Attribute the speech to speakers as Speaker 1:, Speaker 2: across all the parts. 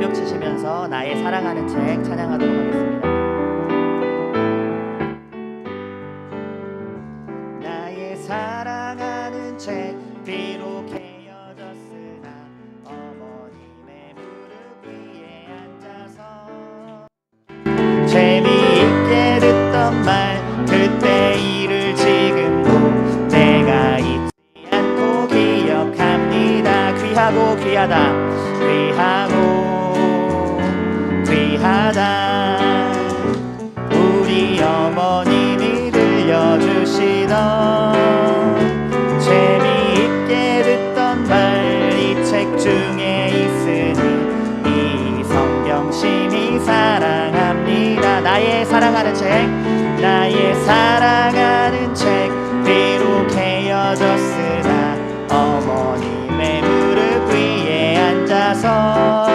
Speaker 1: 절벽 치시면서 나의 사랑하는 책 찬양하도록 하겠습니다. 나의 사랑하는 책 비록 헤어졌으나 어머님의 무릎 위에 앉아서 재미있게 듣던 말 그때 일을 지금도 내가 잊지 않고 기억합니다. 귀하고 귀하다 귀하고 귀하다 우리 어머님이 들려주시던 재미있게 듣던 말 이 책 중에 있으니 이 성경 심히 사랑합니다. 나의 사랑하는 책 나의 사랑하는 책 비록 헤어졌으나 어머님의 무릎 위에 앉아서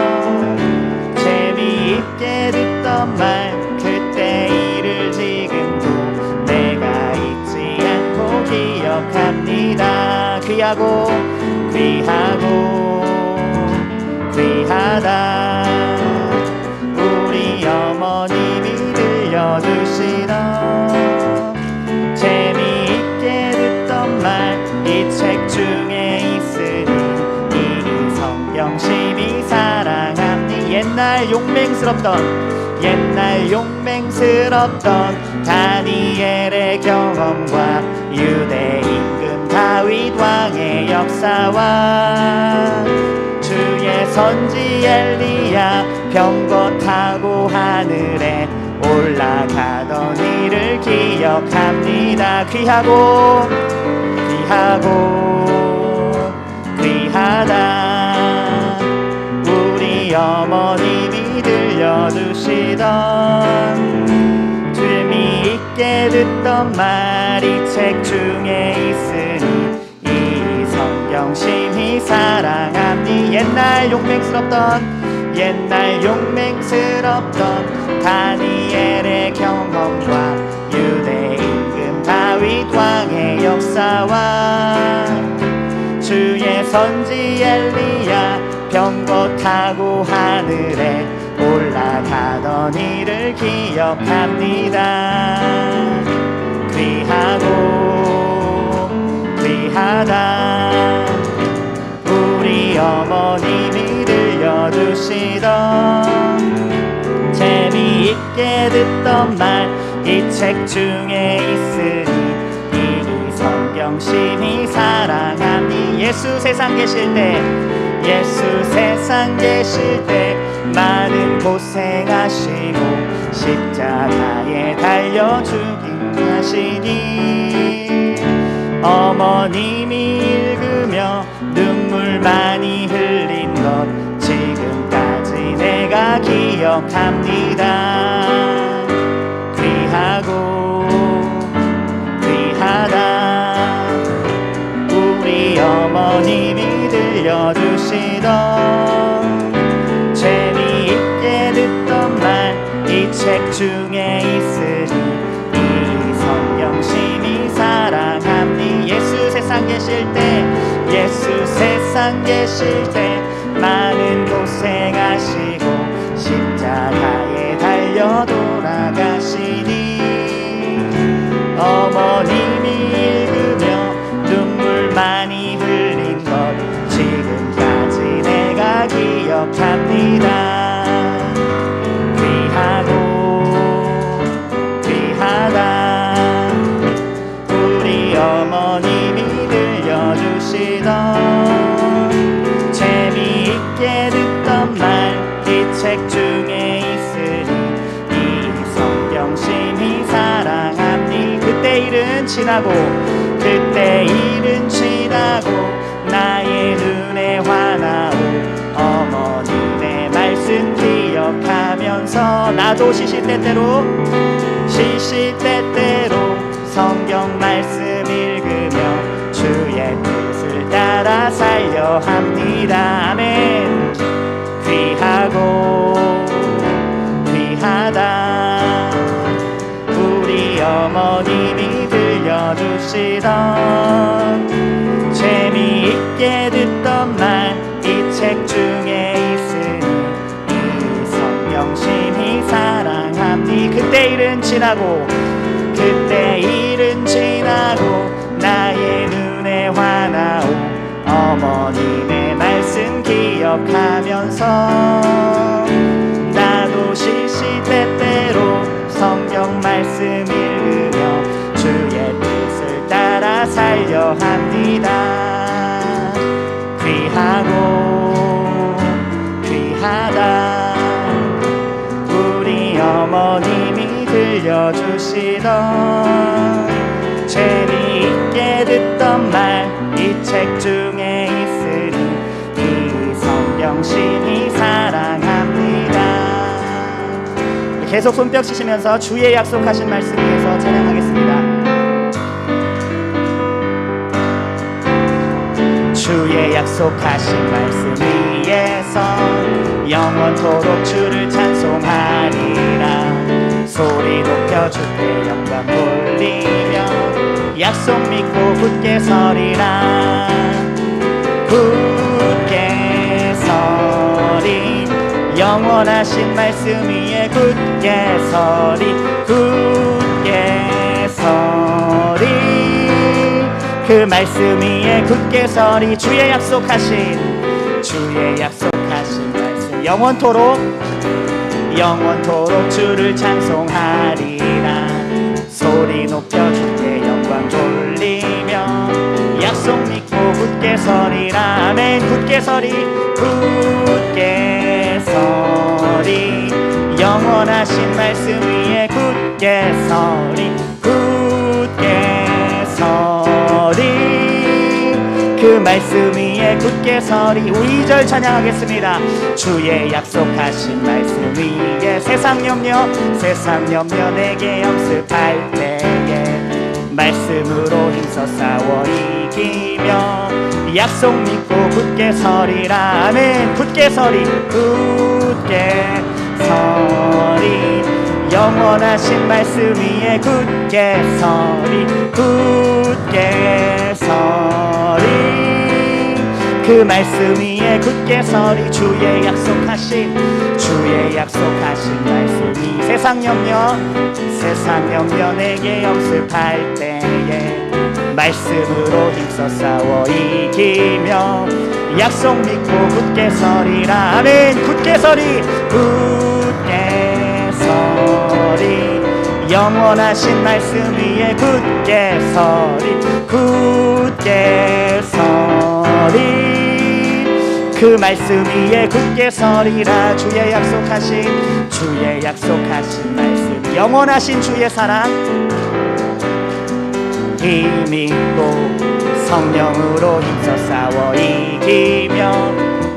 Speaker 1: 재미있게 듣던 말 그때 일을 지금도 내가 잊지 않고 기억합니다. 귀하고 귀하고 귀하다 우리 어머님이 들려주시던 재미있게 듣던 말 이 책 중에 있으니 이 성경 심히 사랑합니다. 옛날 용맹스럽던 다니엘의 경험과 유대 임금 다윗 왕의 역사와 주의 선지 엘리야 병거 타고 하늘에 올라가던 일을 기억합니다. 귀하고 귀하고 귀하다 우리 어머님이 들려주시던 재미있게 듣던 말 이 책 중에 있으니 이 성경 심히 사랑합니다. 옛날 용맹스럽던 다니엘의 경험과 유대 임금 다윗 왕의 역사와 주의 선지 엘리야 병거 타고 하늘에 올라가던 일을 기억합니다. 귀하고 귀하다 우리 어머님이 들려주시던 재미있게 듣던 말 이 책 중에 있으니 이 성경 심히 사랑합니다. 예수 세상 계실 때 많은 고생하시고 십자가에 달려 죽임 하시니 어머님이 읽으며 눈물 많이 흘린 것 지금까지 내가 기억합니다. 귀하고 귀하다 우리 어머님이 들려주시던 재미있게 듣던 말 이 책 중에 있으니 이 성경 심히 사랑합니다. 예수 세상 계실 때 많은 고생하시고 십자가에 달려 돌아가시니 어머님이 읽으며 눈물 많이 흘린 것 지금까지 내가 기억합니다. 귀하고 귀하다 우리 어머님이 들려주시던 재미있게 듣던 말 이 책 중에 있으니 이 성경 심히 사랑합니다. 그때 일은 지나고 나의 눈에 화나오 어머님의 말씀 기억하면서 나도 시시때때로 성경 말씀 읽으며 주의 뜻을 따라 살려 합니다. 아멘. 귀하고 귀하다 우리 어머님이 들려주시던 재미있게 듣던 말 이 책 중에 있으니 이 그때 일은 지나고 그때 일은 지나고 나의 눈에 화나오 어머님의 말씀 기억하면서 나도 시시때때로 성경 말씀 읽으며 주의 뜻을 따라 살려 합니다. 귀하고 귀하다 우리 어머님이 들려주시던 재미있게 듣던 말 이 책 중에 있으니 이 성경신이 사랑합니다. 계속 손뼉 치시면서 주의 약속하신 말씀 위에서 찬양하겠습니다. 주의 약속하신 말씀 위에서 영원토록 주를 찬송하리라. 소리 높여 주께 영광 돌리며 약속 믿고 굳게 서리라. 굳게 서리 영원하신 말씀 위에 굳게 서리. 굳게 서리 그 말씀 위에 굳게 서리. 주의 약속하신 말씀 영원토록 주를 찬송하리라. 소리 높여 주께 영광 돌리며 약속 믿고 굳게 서리라. 아멘. 굳게 서리 굳게 서리 영원하신 말씀 위에 굳게 서리. 굳게 서리 그 말씀 위에 굳게 서리. 우리 2절 찬양하겠습니다. 주의 약속하신 말씀 위에 세상 염려 내게 염습할 때에 말씀으로 힘써 싸워 이기며 약속 믿고 굳게 서리라. 아멘. 굳게 서리 굳게 서리 영원하신 말씀 위에 굳게 서리. 굳게 서리 그 말씀 위에 굳게 서리. 주의 약속하신 말씀이 세상 염려 내게 염습할 때에 말씀으로 힘써 싸워 이기며 약속 믿고 굳게 서리라. 아멘. 굳게 서리 굳게 서리 영원하신 말씀 위에 굳게 서리. 굳게 서리 그 말씀 위에 굳게 서리라. 주의 약속하신 말씀 영원하신 주의 사랑 힘있고 성령으로 힘써 싸워 이기며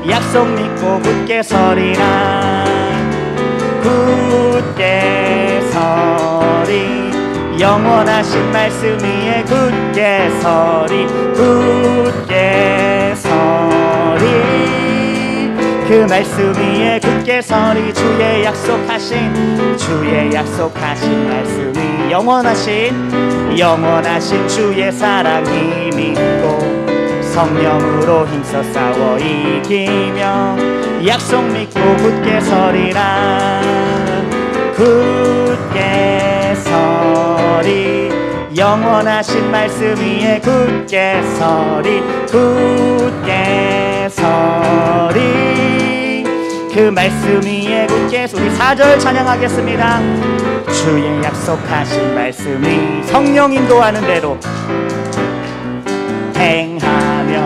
Speaker 1: 약속 믿고 굳게 서리라. 굳게 서리 영원하신 말씀 위에 굳게 서리. 굳게 서리 그 말씀 위에 굳게 서리. 주의 약속하신 말씀이 영원하신 주의 사랑 힘있고 성령으로 힘써 싸워 이기며 약속 믿고 굳게 서리라. 굳게 서리 영원하신 말씀 위에 굳게 서리. 굳게 서리 그 말씀 위에 굳게 서리. 4절 찬양하겠습니다. 주의 약속하신 말씀이 성령 인도하는 대로 행하며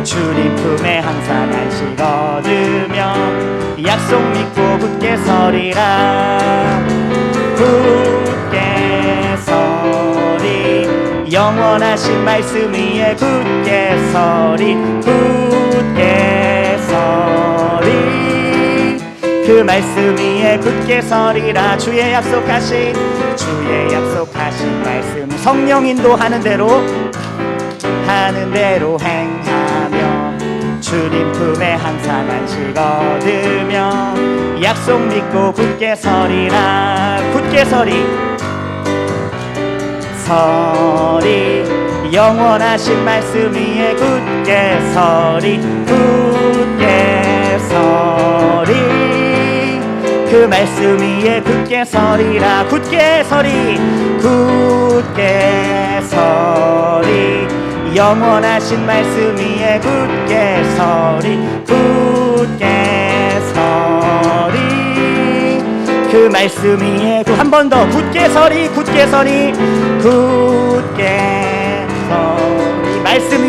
Speaker 1: 주님 품에 항상 안식 얻으며 약속 믿고 굳게 서리라. 굳게 서리 영원하신 말씀 위에 굳게 서리. 굳게 서리 그 말씀 위에 굳게 서리라. 주의 약속하신 말씀 성령 인도하는 대로 행하며 주님 품에 항상 안식 얻으며 약속 믿고 굳게 서리라. 굳게 서리 영원하신 말씀 위에 굳게 서리. 굳게 서리 그 그 말씀 위에 굳게 서리라. 굳게 서리, 굳게 서리. 영원하신 말씀 위에 굳게 서리, 굳게 서리. 그 말씀 위에 한 번 더 굳게 서리, 굳게 서리, 굳게 서리. 말씀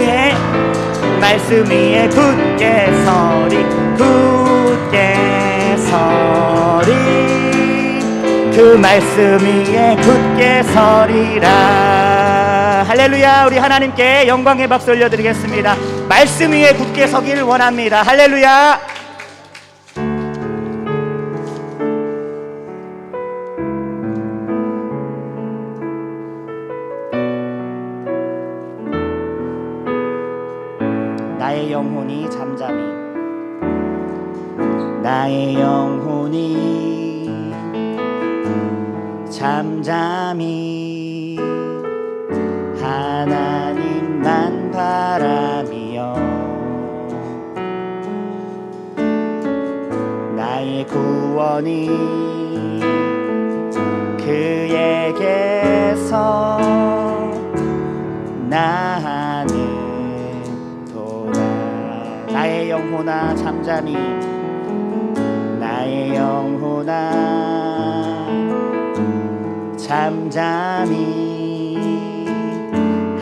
Speaker 1: 위에 굳게 서리, 굳게 서리. 그 말씀 위에 굳게 서리라. 할렐루야. 우리 하나님께 영광의 박수 올려드리겠습니다. 말씀 위에 굳게 서길 원합니다. 할렐루야. 나의 영혼이 잠잠히, 나의 영혼이 잠잠히 하나님만 바라며 나의 구원이 그에게서 나는 나의 영혼아 잠잠히, 나의 영혼아 잠잠히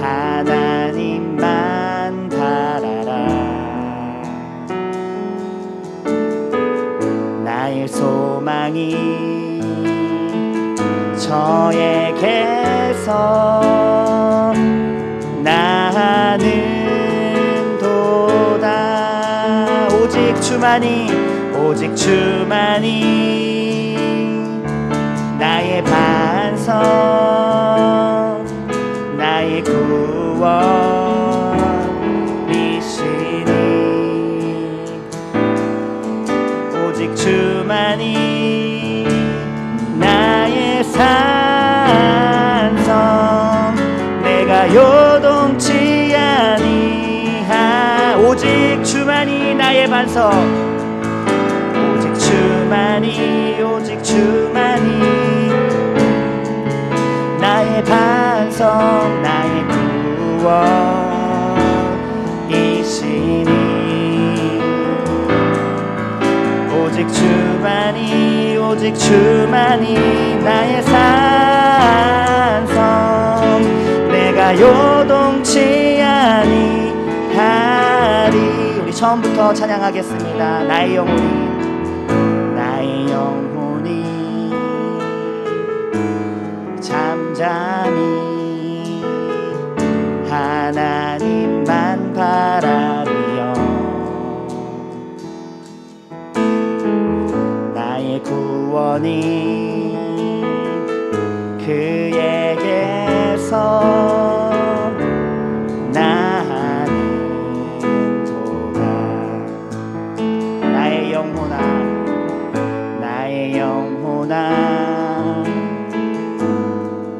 Speaker 1: 하나님만 바라라. 나의 소망이 저에게서 나는 오직 주만이, 오직 주만이 나의 반석, 나의 구원이시니. 오직 주만이 나의 산성, 내가 요동치 아니하. 오직 주만이 나의 반석, 오직 주만이, 오직 주만이 나의 반석, 나의 구원이시니. 오직 주만이, 오직 주만이 나의 산성, 내가 요동치 아니하리. 처음부터 찬양하겠습니다. 나의 영혼이, 나의 영혼이 잠잠히 하나님만 바라며 나의 구원이 그에게서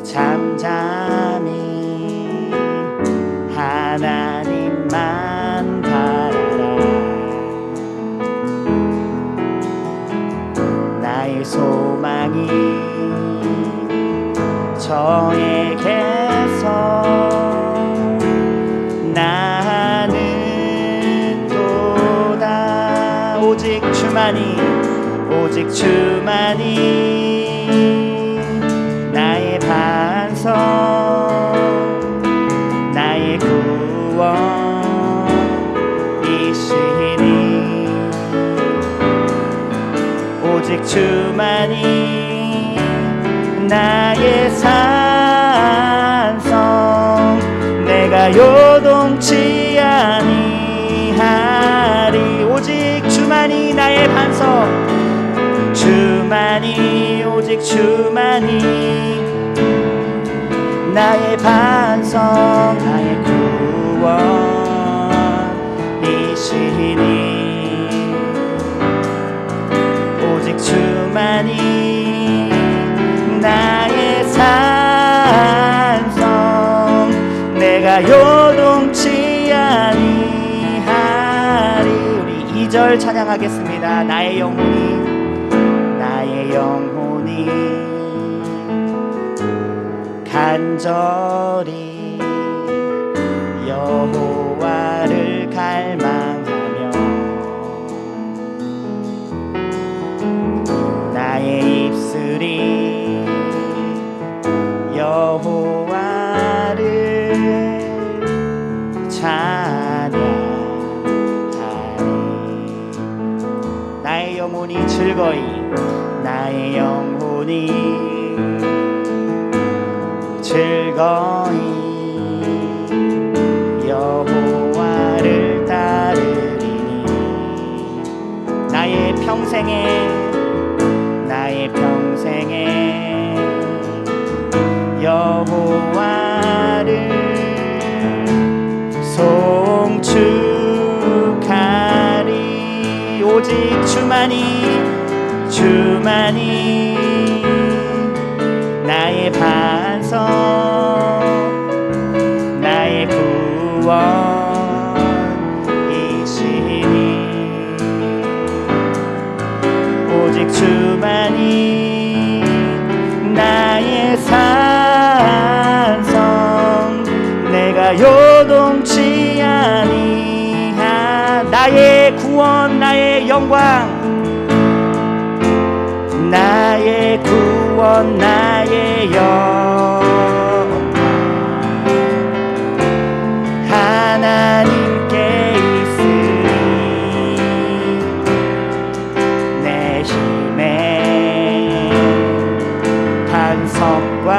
Speaker 1: 잠잠히 하나님만 바라라. 나의 소망이 저에게서 나는 도다. 오직 주만이, 오직 주만이 나의 반석, 나의 구원이시니. 오직 주만이 나의 산성, 내가 요동치 아니하리. 오직 주만이 나의 반석, 주만이, 오직 주만이 나의 반석, 나의 구원이시니. 오직 주만이 나의 산성, 내가 요동치 아니하리. 우리 2절 찬양하겠습니다. 나의 영혼이, 나의 나의 영혼이 간절히 여호와를 갈망하며 나의 입술이 여호와를 찬양하리. 나의 영혼이 즐거이 나의 영혼이 즐거이 여호와를 따르리니 나의 평생에 여호와를 송축하리. 오직 주만이 나의 반석 나의 구원이시니 오직 주만이 나의 산성 내가 요동치 아니하. 나의 구원 나의 영광 나의 구원 나의 영광 하나님께 있으니 내 힘의 반석과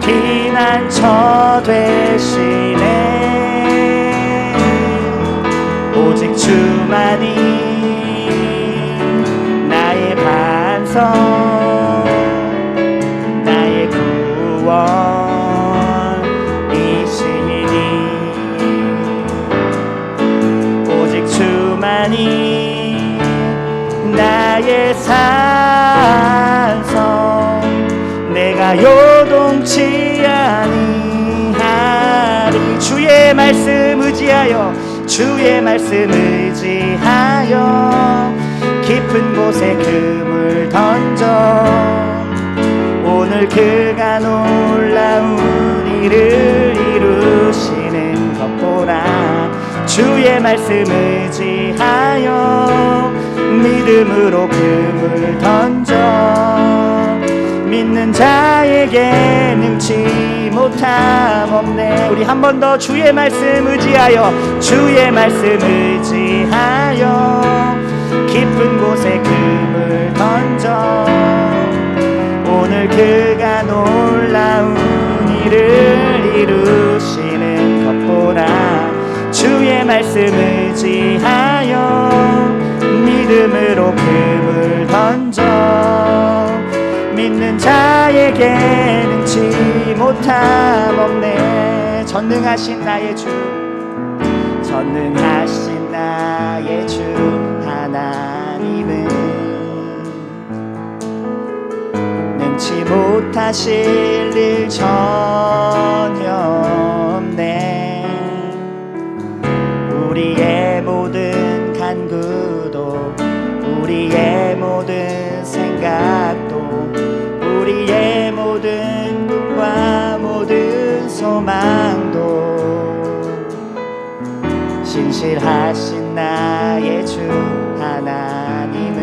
Speaker 1: 피난처 되시네. 오직 주만이 나의 반석 나의 구원이시니 오직 주만이 나의 산성 내가 요동치 아니하리. 주의 말씀 의지하여 깊은 곳에 금을 던져 오늘 그가 놀라운 일을 이루시는 것 보라. 주의 말씀 의지하여 믿음으로 금을 던져 믿는 자에게 능치 못함 없네. 우리 한 번 더 주의 말씀 의지하여 깊은 곳에 금을 던져 오늘 그가 놀라운 일을 이루시는 것 보라. 주의 말씀 의지하여 믿음으로 금을 던져 믿는 자에게 능치 못함 없네. 전능하신 나의 주 하나님은 능치 못하실 일 전혀 없네. 우리의 모든 간구도 우리의 모든 생각도 우리의 모든 꿈과 모든 소망도 신실하신 나의 주 하나님은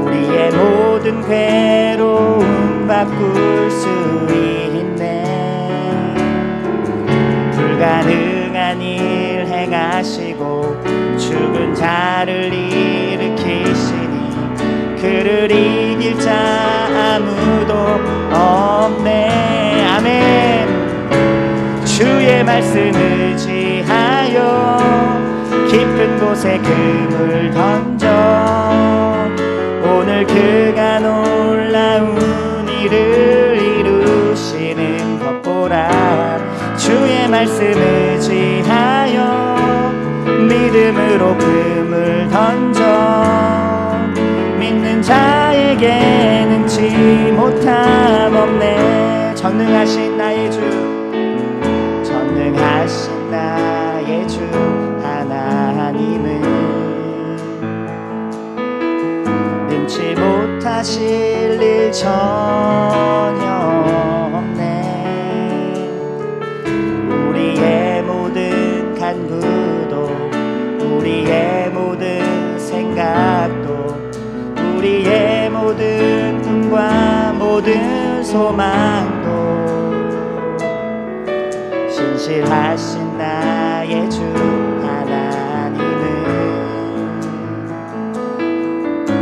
Speaker 1: 우리의 모든 괴로움 바꿀 수 있네. 불가능한 일 행하시고 죽은 자를 일으키시니 그를 이길 자 아무도 없네. 아멘. 주의 말씀 의지하여 깊은 곳에 금을 던져 오늘 그가 놀라운 일을 이루시는 것 보라. 주의 말씀 의지하여 믿음으로 금을 던져 믿는 자에게 능치 못함 없네. 전능하신 나의 주 하나님 하실 일 전혀 없네. 우리의 모든 간구도 우리의 모든 생각도 우리의 모든 꿈과 모든 소망도 신실하신 나의 주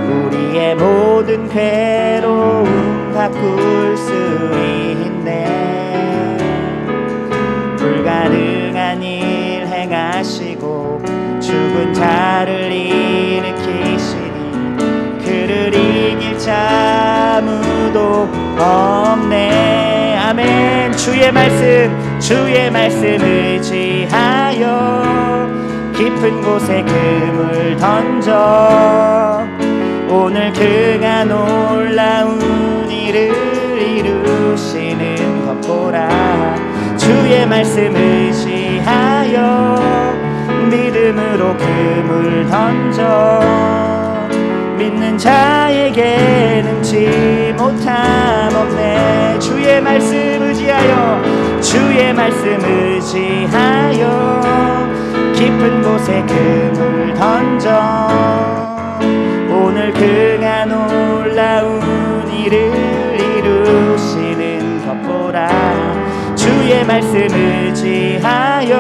Speaker 1: 우리의 모든 괴로움 바꿀 수 있네. 불가능한 일 행하시고 죽은 자를 일으키시니 그를 이길 자 아무도 없네. 아멘. 주의 말씀 의지하여 깊은 곳에 금을 던져 오늘 그가 놀라운 일을 이루시는 것 보라. 주의 말씀 의지하여 믿음으로 금을 던져 믿는 자에게 능치 못함 없네. 주의 말씀 의지하여 깊은 곳에 금을 던져 오늘 그가 놀라운 일을 이루시는 것 보라. 주의 말씀 의지하여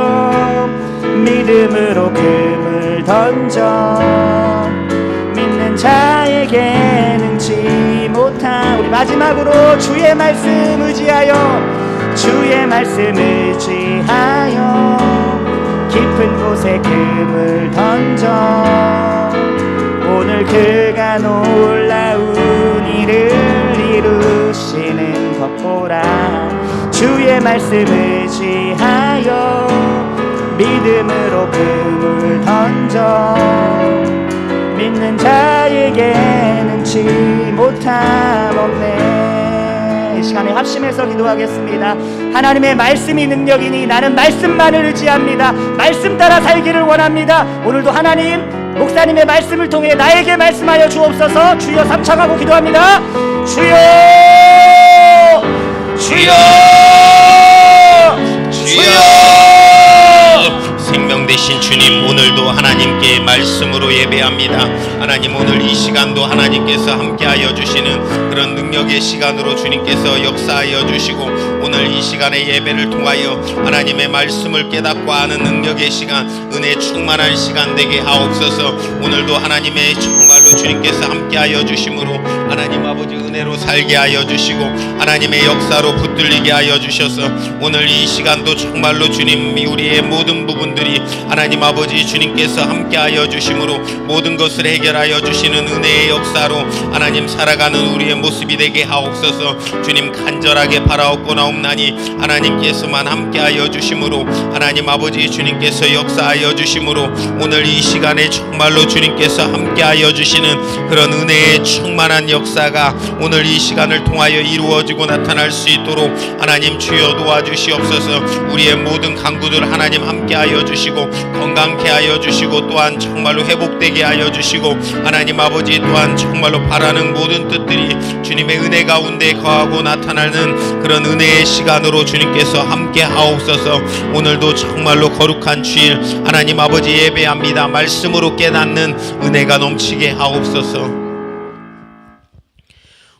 Speaker 1: 믿음으로 금을 던져 믿는 자에게 능치 못한. 우리 마지막으로 주의 말씀 의지하여 깊은 곳에 금을 던져 오늘 그가 놀라운 일을 이루시는 것 보라. 주의 말씀 의지하여 믿음으로 금을 던져 믿는 자에게 능치 못함 없네. 이 시간에 합심해서 기도하겠습니다. 하나님의 말씀이 능력이니 나는 말씀만을 의지합니다. 말씀 따라 살기를 원합니다. 오늘도 하나님 목사님의 말씀을 통해 나에게 말씀하여 주옵소서. 주여 삼창하고 기도합니다. 주여
Speaker 2: 생명 되신 주님, 오늘도 하나님께 말씀으로 예배합니다. 하나님, 오늘 이 시간도 하나님께서 함께하여 주시는 그런 능력의 시간으로 주님께서 역사하여 주시고 오늘 이 시간의 예배를 통하여 하나님의 말씀을 깨닫고 아는 능력의 시간, 은혜 충만한 시간 되게 하옵소서. 오늘도 하나님의 정말로 주님께서 함께하여 주심으로 하나님 아버지 은혜로 살게 하여 주시고 하나님의 역사로 붙들리게 하여 주셔서 오늘 이 시간도 정말로 주님 우리의 모든 부분들이 하나님 아버지 주님께서 함께하여 주심으로 모든 것을 해결하여 주시는 은혜의 역사로 하나님 살아가는 우리의 모습이 되게 하옵소서. 주님 간절하게 바라옵고나옵나니 하나님께서만 함께하여 주심으로 하나님 아버지 주님께서 역사하여 주심으로 오늘 이 시간에 정말로 주님께서 함께하여 주시는 그런 은혜의 충만한 역사가 오늘 이 시간을 통하여 이루어지고 나타날 수 있도록 하나님 주여 도와주시옵소서. 우리의 모든 간구들 하나님 함께하여 주시고 건강케 하여 주시고 또한 정말로 회복되게 하여 주시고 하나님 아버지 또한 정말로 바라는 모든 뜻들이 주님의 은혜 가운데 거하고 나타나는 그런 은혜의 시간으로 주님께서 함께 하옵소서. 오늘도 정말로 거룩한 주일 하나님 아버지 예배합니다. 말씀으로 깨닫는 은혜가 넘치게 하옵소서.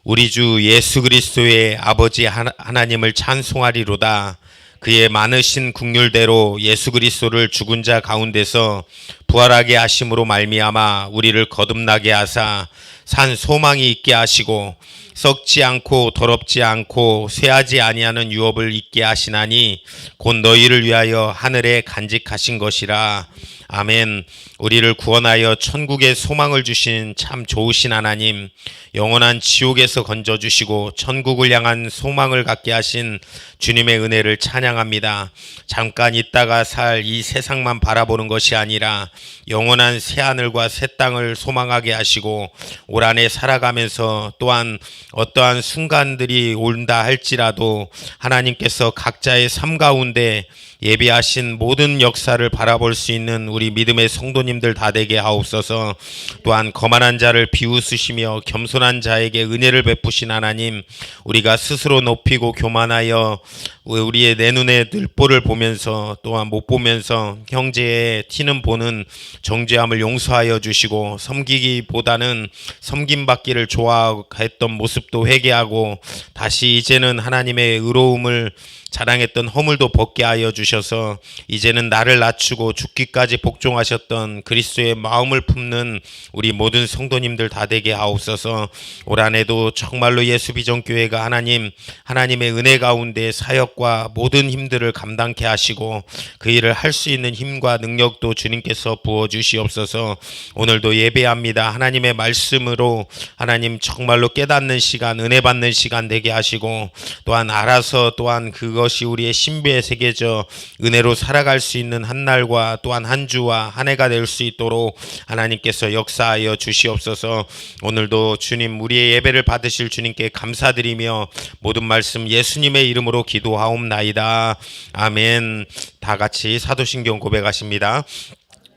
Speaker 2: 우리 주 예수 그리스도의 아버지 하나님을 찬송하리로다. 그의 많으신 긍휼대로 예수 그리스도를 죽은 자 가운데서 부활하게 하심으로 말미암아 우리를 거듭나게 하사 산 소망이 있게 하시고 썩지 않고 더럽지 않고 쇠하지 아니하는 유업을 있게 하시나니 곧 너희를 위하여 하늘에 간직하신 것이라. 아멘. 우리를 구원하여 천국의 소망을 주신 참 좋으신 하나님, 영원한 지옥에서 건져주시고 천국을 향한 소망을 갖게 하신 주님의 은혜를 찬양합니다. 잠깐 있다가 살 이 세상만 바라보는 것이 아니라 영원한 새하늘과 새 땅을 소망하게 하시고 올 한해 살아가면서 또한 어떠한 순간들이 온다 할지라도 하나님께서 각자의 삶 가운데 예비하신 모든 역사를 바라볼 수 있는 우리 믿음의 성도님들 다 되게 하옵소서. 또한 거만한 자를 비웃으시며 겸손한 자에게 은혜를 베푸신 하나님, 우리가 스스로 높이고 교만하여 우리의 내 눈에 들보를 보면서 또한 못 보면서 형제의 티는 보는 정죄함을 용서하여 주시고, 섬기기보다는 섬김받기를 좋아했던 모습도 회개하고 다시 이제는 하나님의 의로움을 자랑했던 허물도 벗게 하여 주셔서 이제는 나를 낮추고 죽기까지 복종하셨던 그리스도의 마음을 품는 우리 모든 성도님들 다 되게 하옵소서. 올 한해도 정말로 예수비전교회가 하나님의 은혜 가운데 사역과 모든 힘들을 감당케 하시고 그 일을 할 수 있는 힘과 능력도 주님께서 부어주시옵소서. 오늘도 예배합니다. 하나님의 말씀으로 하나님 정말로 깨닫는 시간, 은혜 받는 시간 되게 하시고, 또한 알아서 또한 그것이 우리의 신비에 새겨져 은혜로 살아갈 수 있는 한 날과 또한 한 주와 한 해가 될 수 있도록 하나님께서 역사하여 주시옵소서. 오늘도 주님, 우리의 예배를 받으실 주님께 감사드리며 모든 말씀 예수님의 이름으로 기도하옵나이다. 아멘. 다 같이 사도신경 고백하십니다.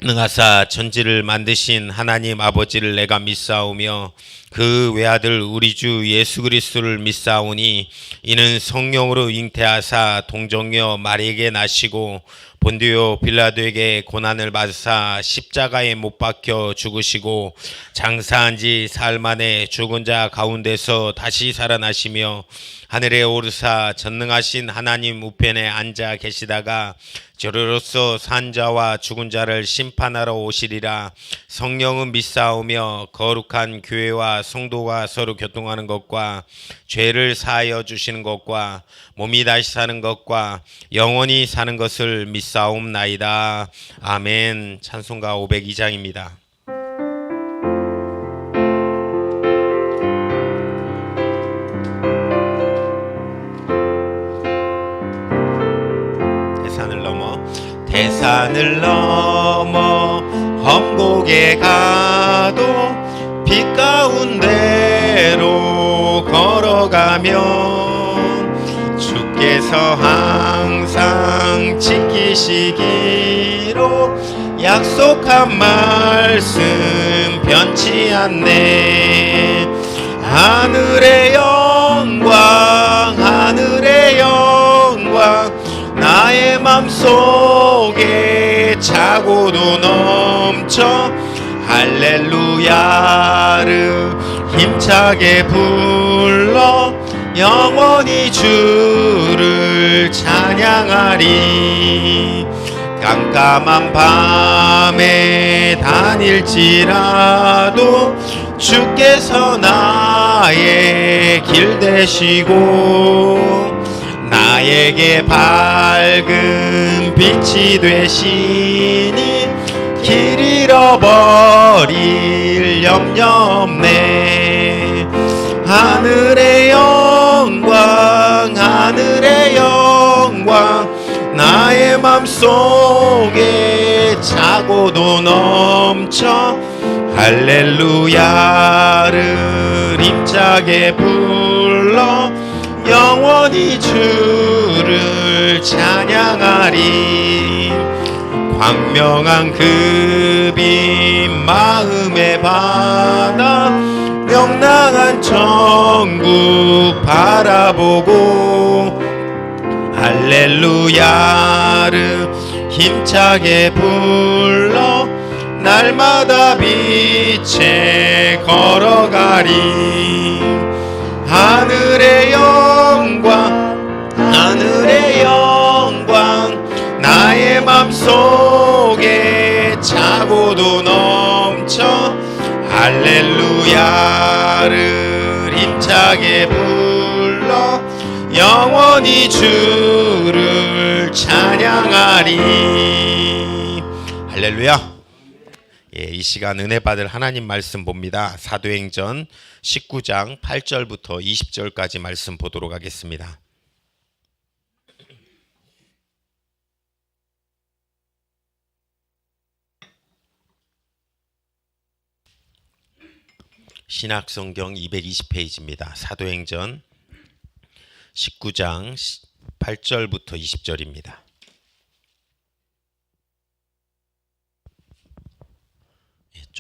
Speaker 2: 능하사 천지를 만드신 하나님 아버지를 내가 믿사오며 그 외아들 우리 주 예수 그리스도를 믿사오니 이는 성령으로 잉태하사 동정녀 마리에게 나시고 본디오 빌라도에게 고난을 받으사 십자가에 못 박혀 죽으시고 장사한 지 사흘 만에 죽은 자 가운데서 다시 살아나시며 하늘에 오르사 전능하신 하나님 우편에 앉아 계시다가 저로서 산 자와 죽은 자를 심판하러 오시리라. 성령은 믿사오며 거룩한 교회와 성도가 서로 교통하는 것과 죄를 사하여 주시는 것과 몸이 다시 사는 것과 영원히 사는 것을 믿사옵나이다. 아멘. 찬송가 502장입니다. 대산을 넘어 험곡에 가도 빛 가운데로 걸어가면 주께서 항상 지키시기로 약속한 말씀 변치 않네. 하늘의 영광 하늘의 영광 나의 맘속에 차고도 넘쳐 할렐루야를 힘차게 불러 영원히 주를 찬양하리. 깜깜한 밤에 다닐지라도 주께서 나의 길 되시고 나에게 밝은 빛이 되시니 길 잃어버릴 염려 없네. 하늘의 영광 하늘의 영광 나의 맘속에 차고도 넘쳐 할렐루야를 힘차게 불러 영원히 주를 찬양하리. 광명한 그 빛 마음에 받아 명랑한 천국 바라보고 할렐루야를 힘차게 불러 날마다 빛에 걸어가리. 하늘의 영광 하늘의 영광 나의 맘속에 차고도 넘쳐 할렐루야를 힘차게 불러 영원히 주를 찬양하리. 할렐루야. 이 시간 은혜 받을 하나님 말씀 봅니다. 사도행전 19장 8절부터 20절까지 말씀 보도록 하겠습니다. 신약성경 220페이지입니다. 사도행전 19장 8절부터 20절입니다.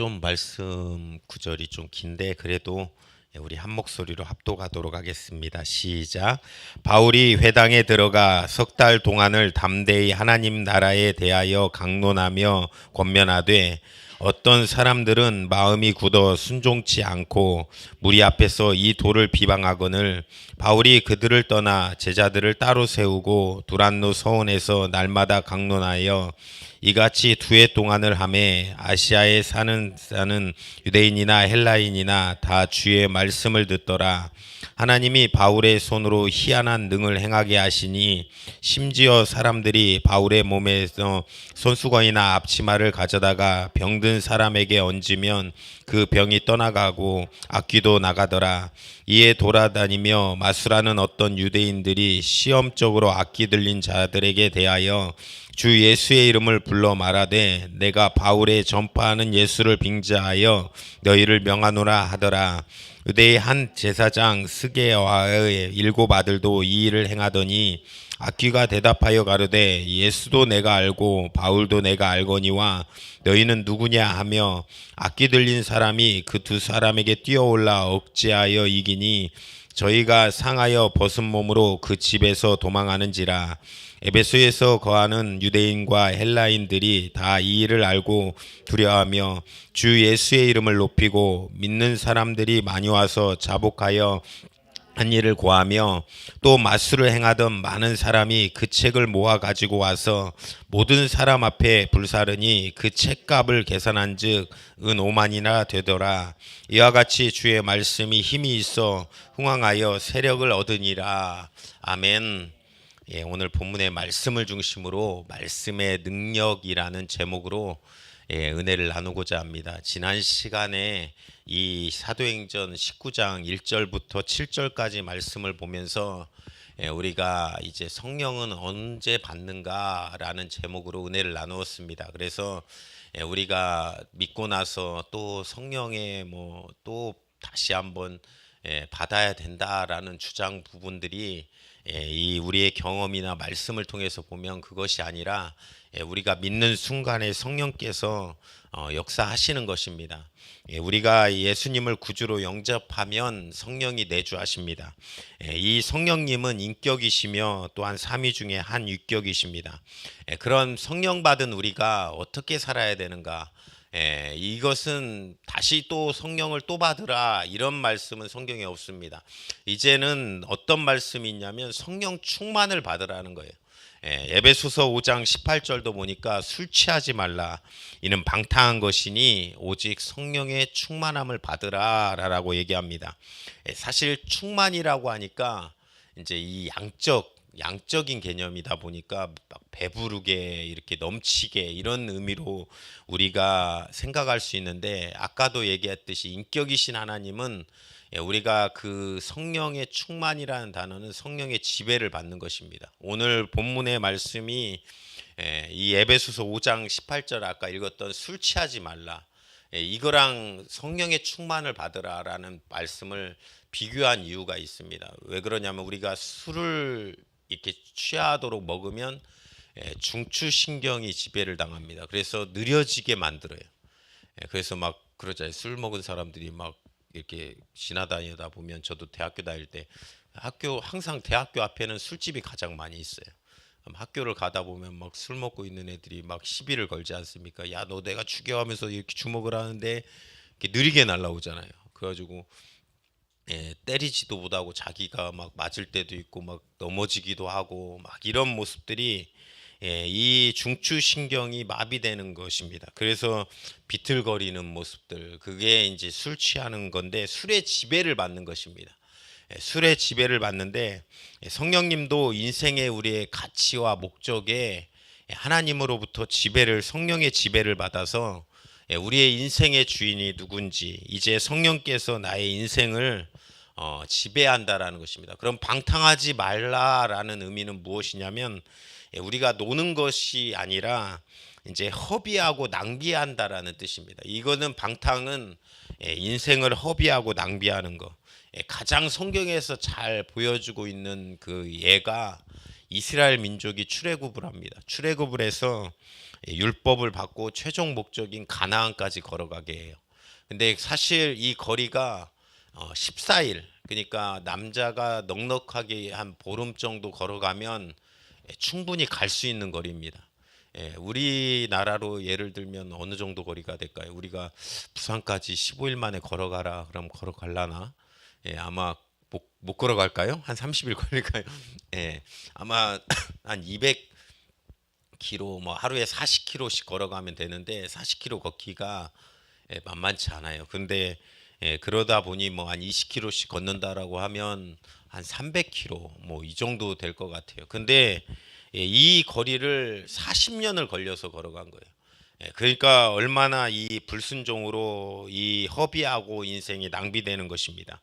Speaker 2: 좀 말씀 구절이 좀 긴데 그래도 우리 한 목소리로 합독하도록 하겠습니다. 시작. 바울이 회당에 들어가 석 달 동안을 담대히 하나님 나라에 대하여 강론하며 권면하되 어떤 사람들은 마음이 굳어 순종치 않고 무리 앞에서 이 도를 비방하거늘 바울이 그들을 떠나 제자들을 따로 세우고 두란노 서원에서 날마다 강론하여 이같이 두 해 동안을 하매 아시아에 사는 유대인이나 헬라인이나 다 주의 말씀을 듣더라. 하나님이 바울의 손으로 희한한 능을 행하게 하시니 심지어 사람들이 바울의 몸에서 손수건이나 앞치마를 가져다가 병든 사람에게 얹으면 그 병이 떠나가고 악귀도 나가더라. 이에 돌아다니며 마술하는 어떤 유대인들이 시험적으로 악귀 들린 자들에게 대하여 주 예수의 이름을 불러 말하되 내가 바울의 전파하는 예수를 빙자하여 너희를 명하노라 하더라. 유대의 한 제사장 스게와의 7 아들도 이 일을 행하더니 악귀가 대답하여 가로되 예수도 내가 알고 바울도 내가 알거니와 너희는 누구냐 하며 악귀 들린 사람이 그 두 사람에게 뛰어올라 억제하여 이기니 저희가 상하여 벗은 몸으로 그 집에서 도망하는지라. 에베소에서 거하는 유대인과 헬라인들이 다 이 일을 알고 두려워하며 주 예수의 이름을 높이고 믿는 사람들이 많이 와서 자복하여 한 일을 고하며 또 마술을 행하던 많은 사람이 그 책을 모아 가지고 와서 모든 사람 앞에 불사르니 그 책값을 계산한즉 은 5만이나 되더라. 이와 같이 주의 말씀이 힘이 있어 흥왕하여 세력을 얻으니라. 아멘. 예, 오늘 본문의 말씀을 중심으로 말씀의 능력이라는 제목으로 은혜를 나누고자 합니다. 지난 시간에 이 사도행전 19장 1절부터 7절까지 말씀을 보면서 우리가 이제 성령은 언제 받는가라는 제목으로 은혜를 나누었습니다. 그래서 우리가 믿고 나서 또 성령의 또 다시 한번 받아야 된다라는 주장 부분들이 이 우리의 경험이나 말씀을 통해서 보면 그것이 아니라 우리가 믿는 순간에 성령께서 역사하시는 것입니다. 우리가 예수님을 구주로 영접하면 성령이 내주하십니다. 이 성령님은 인격이시며 또한 삼위 중에 한 유격이십니다. 그런 성령 받은 우리가 어떻게 살아야 되는가? 이것은 다시 또 성령을 또 받으라 이런 말씀은 성경에 없습니다. 이제는 어떤 말씀이 있냐면 성령 충만을 받으라는 거예요. 에베소서 5장 18절도 보니까 술 취하지 말라 이는 방탕한 것이니 오직 성령의 충만함을 받으라라고 얘기합니다. 사실 충만이라고 하니까 이제 이 양적인 개념이다 보니까 막 배부르게 이렇게 넘치게 이런 의미로 우리가 생각할 수 있는데 아까도 얘기했듯이 인격이신 하나님은 우리가 그 성령의 충만이라는 단어는 성령의 지배를 받는 것입니다. 오늘 본문의 말씀이 이 에베소서 5장 18절 아까 읽었던 술 취하지 말라 이거랑 성령의 충만을 받으라라는 말씀을 비교한 이유가 있습니다. 왜 그러냐면 우리가 술을 이렇게 취하도록 먹으면 중추신경이 지배를 당합니다. 그래서 느려지게 만들어요. 그래서 막 그러잖아요. 술 먹은 사람들이 막 이렇게 지나다니다 보면 저도 대학교 다닐 때 항상 대학교 앞에는 술집이 가장 많이 있어요. 학교를 가다 보면 막 술 먹고 있는 애들이 막 시비를 걸지 않습니까? 야, 너 내가 죽여하면서 이렇게 주먹을 하는데 이렇게 느리게 날라오잖아요. 그래가지고 때리지도 못하고 자기가 막 맞을 때도 있고 막 넘어지기도 하고 막 이런 모습들이 이 중추신경이 마비되는 것입니다. 그래서 비틀거리는 모습들 그게 이제 술 취하는 건데 술의 지배를 받는 것입니다. 술의 지배를 받는데 성령님도 인생의 우리의 가치와 목적에 하나님으로부터 성령의 지배를 받아서 우리의 인생의 주인이 누군지 이제 성령께서 나의 인생을 지배한다라는 것입니다. 그럼 방탕하지 말라라는 의미는 무엇이냐면 우리가 노는 것이 아니라 이제 허비하고 낭비한다라는 뜻입니다. 이거는 방탕은 인생을 허비하고 낭비하는 거. 가장 성경에서 잘 보여주고 있는 그 예가 이스라엘 민족이 출애굽을 합니다. 출애굽을 해서 율법을 받고 최종 목적인 가나안까지 걸어가게 해요. 근데 사실 이 거리가 14일, 그러니까 남자가 넉넉하게 한 보름 정도 걸어가면 충분히 갈 수 있는 거리입니다. 우리나라로 예를 들면 어느 정도 거리가 될까요? 우리가 부산까지 15일 만에 걸어가라 그럼 걸어갈라나? 아마 못 걸어갈까요? 한 30일 걸릴까요? 아마 한 200km, 뭐 하루에 40km씩 걸어가면 되는데 40km 걷기가 만만치 않아요. 근데 그러다 보니 뭐 한 20km씩 걷는다라고 하면 한 300km 뭐 이 정도 될 것 같아요. 근데 이 거리를 40년을 걸려서 걸어간 거예요. 그러니까 얼마나 이 불순종으로 이 허비하고 인생이 낭비되는 것입니다.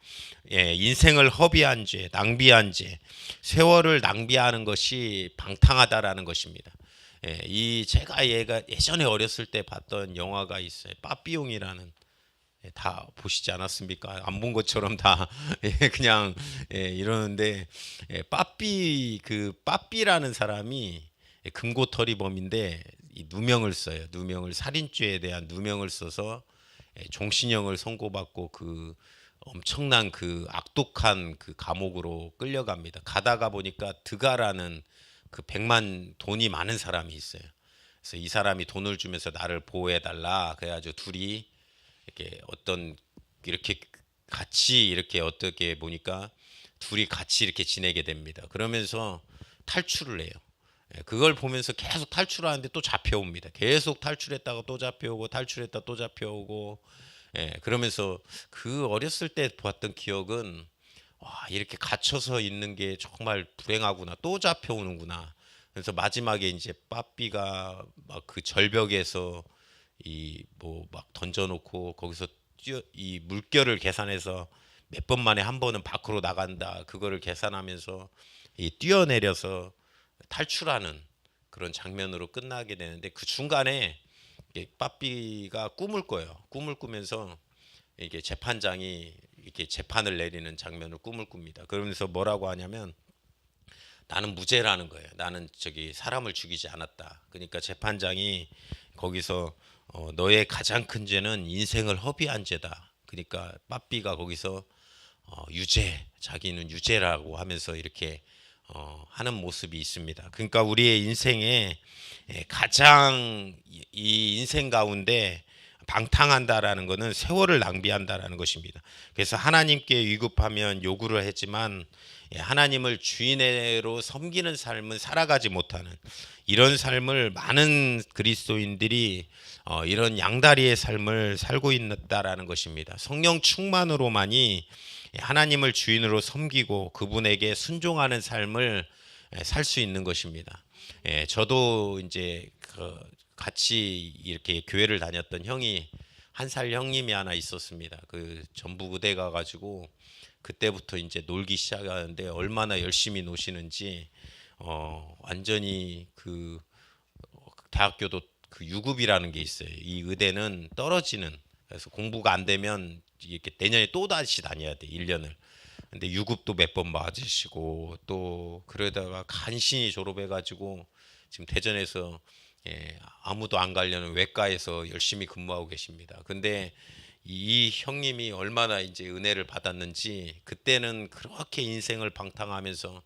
Speaker 2: 인생을 허비한 죄, 낭비한 죄, 세월을 낭비하는 것이 방탕하다라는 것입니다. 이 제가 얘가 예전에 어렸을 때 봤던 영화가 있어요. 빠삐용이라는. 다 보시지 않았습니까? 안 본 것처럼 다 그냥 이러는데 빠삐라는 사람이 금고털이범인데 이 누명을 써요. 누명을 살인죄에 대한 누명을 써서 종신형을 선고받고 그 엄청난 그 악독한 그 감옥으로 끌려갑니다. 가다가 보니까 드가라는 그 돈이 많은 사람이 있어요. 그래서 이 사람이 돈을 주면서 나를 보호해 달라. 그래가지고 둘이 이렇게 같이 이렇게 어떻게 보니까 둘이 같이 이렇게 지내게 됩니다. 그러면서 탈출을 해요. 그걸 보면서 계속 탈출하는데 또 잡혀옵니다. 계속 탈출했다가 또 잡혀오고 탈출했다 또 잡혀오고. 그러면서 그 어렸을 때 봤던 기억은 와, 이렇게 갇혀서 있는 게 정말 불행하구나. 또 잡혀오는구나. 그래서 마지막에 이제 빠삐가 막 그 절벽에서 이 뭐 막 던져놓고 거기서 이 물결을 계산해서 몇 번 만에 한 번은 밖으로 나간다. 그거를 계산하면서 이 뛰어내려서 탈출하는 그런 장면으로 끝나게 되는데 그 중간에 빠삐가 꿈을 꿔요. 꿈을 꾸면서 이게 재판장이 이렇게 재판을 내리는 장면을 꿈을 꿉니다. 그러면서 뭐라고 하냐면 나는 무죄라는 거예요. 나는 사람을 죽이지 않았다. 그러니까 재판장이 거기서 너의 가장 큰 죄는 인생을 허비한 죄다. 그러니까 빠삐가 거기서 자기는 유죄라고 하면서 이렇게 하는 모습이 있습니다. 그러니까 우리의 인생에 가장 이 인생 가운데 방탕한다라는 것은 세월을 낭비한다라는 것입니다. 그래서 하나님께 위급하면 요구를 했지만 하나님을 주인으로 섬기는 삶은 살아가지 못하는 이런 삶을 많은 그리스도인들이 이런 양다리의 삶을 살고 있다라는 것입니다. 성령 충만으로만이 하나님을 주인으로 섬기고 그분에게 순종하는 삶을 살 수 있는 것입니다. 저도 이제 같이 이렇게 교회를 다녔던 형이 한 살 형님이 하나 있었습니다. 그 전북 의대 가가지고 그때부터 이제 놀기 시작하는데 얼마나 열심히 노시는지 완전히 그 대학교도 그 유급이라는 게 있어요. 이 의대는 떨어지는 그래서 공부가 안 되면 이렇게 내년에 또 다시 다녀야 돼 1년을. 근데 유급도 몇 번 맞으시고 또 그러다가 간신히 졸업해가지고 지금 대전에서 아무도 안 가려는 외과에서 열심히 근무하고 계십니다. 근데 이 형님이 얼마나 이제 은혜를 받았는지 그때는 그렇게 인생을 방탕하면서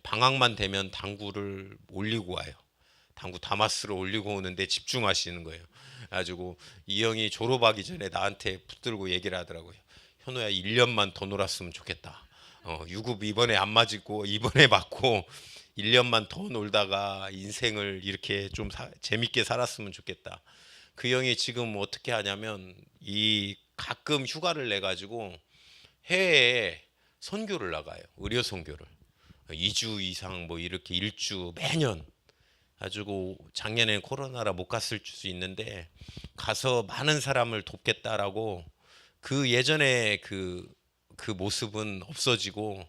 Speaker 2: 방학만 되면 당구를 올리고 와요. 당구 다마스를 올리고 오는데 집중하시는 거예요. 가지고 이 형이 졸업하기 전에 나한테 붙들고 얘기를 하더라고요. 현우야 1년만 더 놀았으면 좋겠다. 유급 이번에 안 맞고 이번에 맞고 1년만 더 놀다가 인생을 이렇게 좀 재밌게 살았으면 좋겠다. 그 형이 지금 어떻게 하냐면 이 가끔 휴가를 내 가지고 해외에 선교를 나가요. 의료 선교를 2주 이상 뭐 이렇게 1주 매년 가지고 작년에는 코로나라 못 갔을 수 있는데 가서 많은 사람을 돕겠다라고 그 예전에 그 모습은 없어지고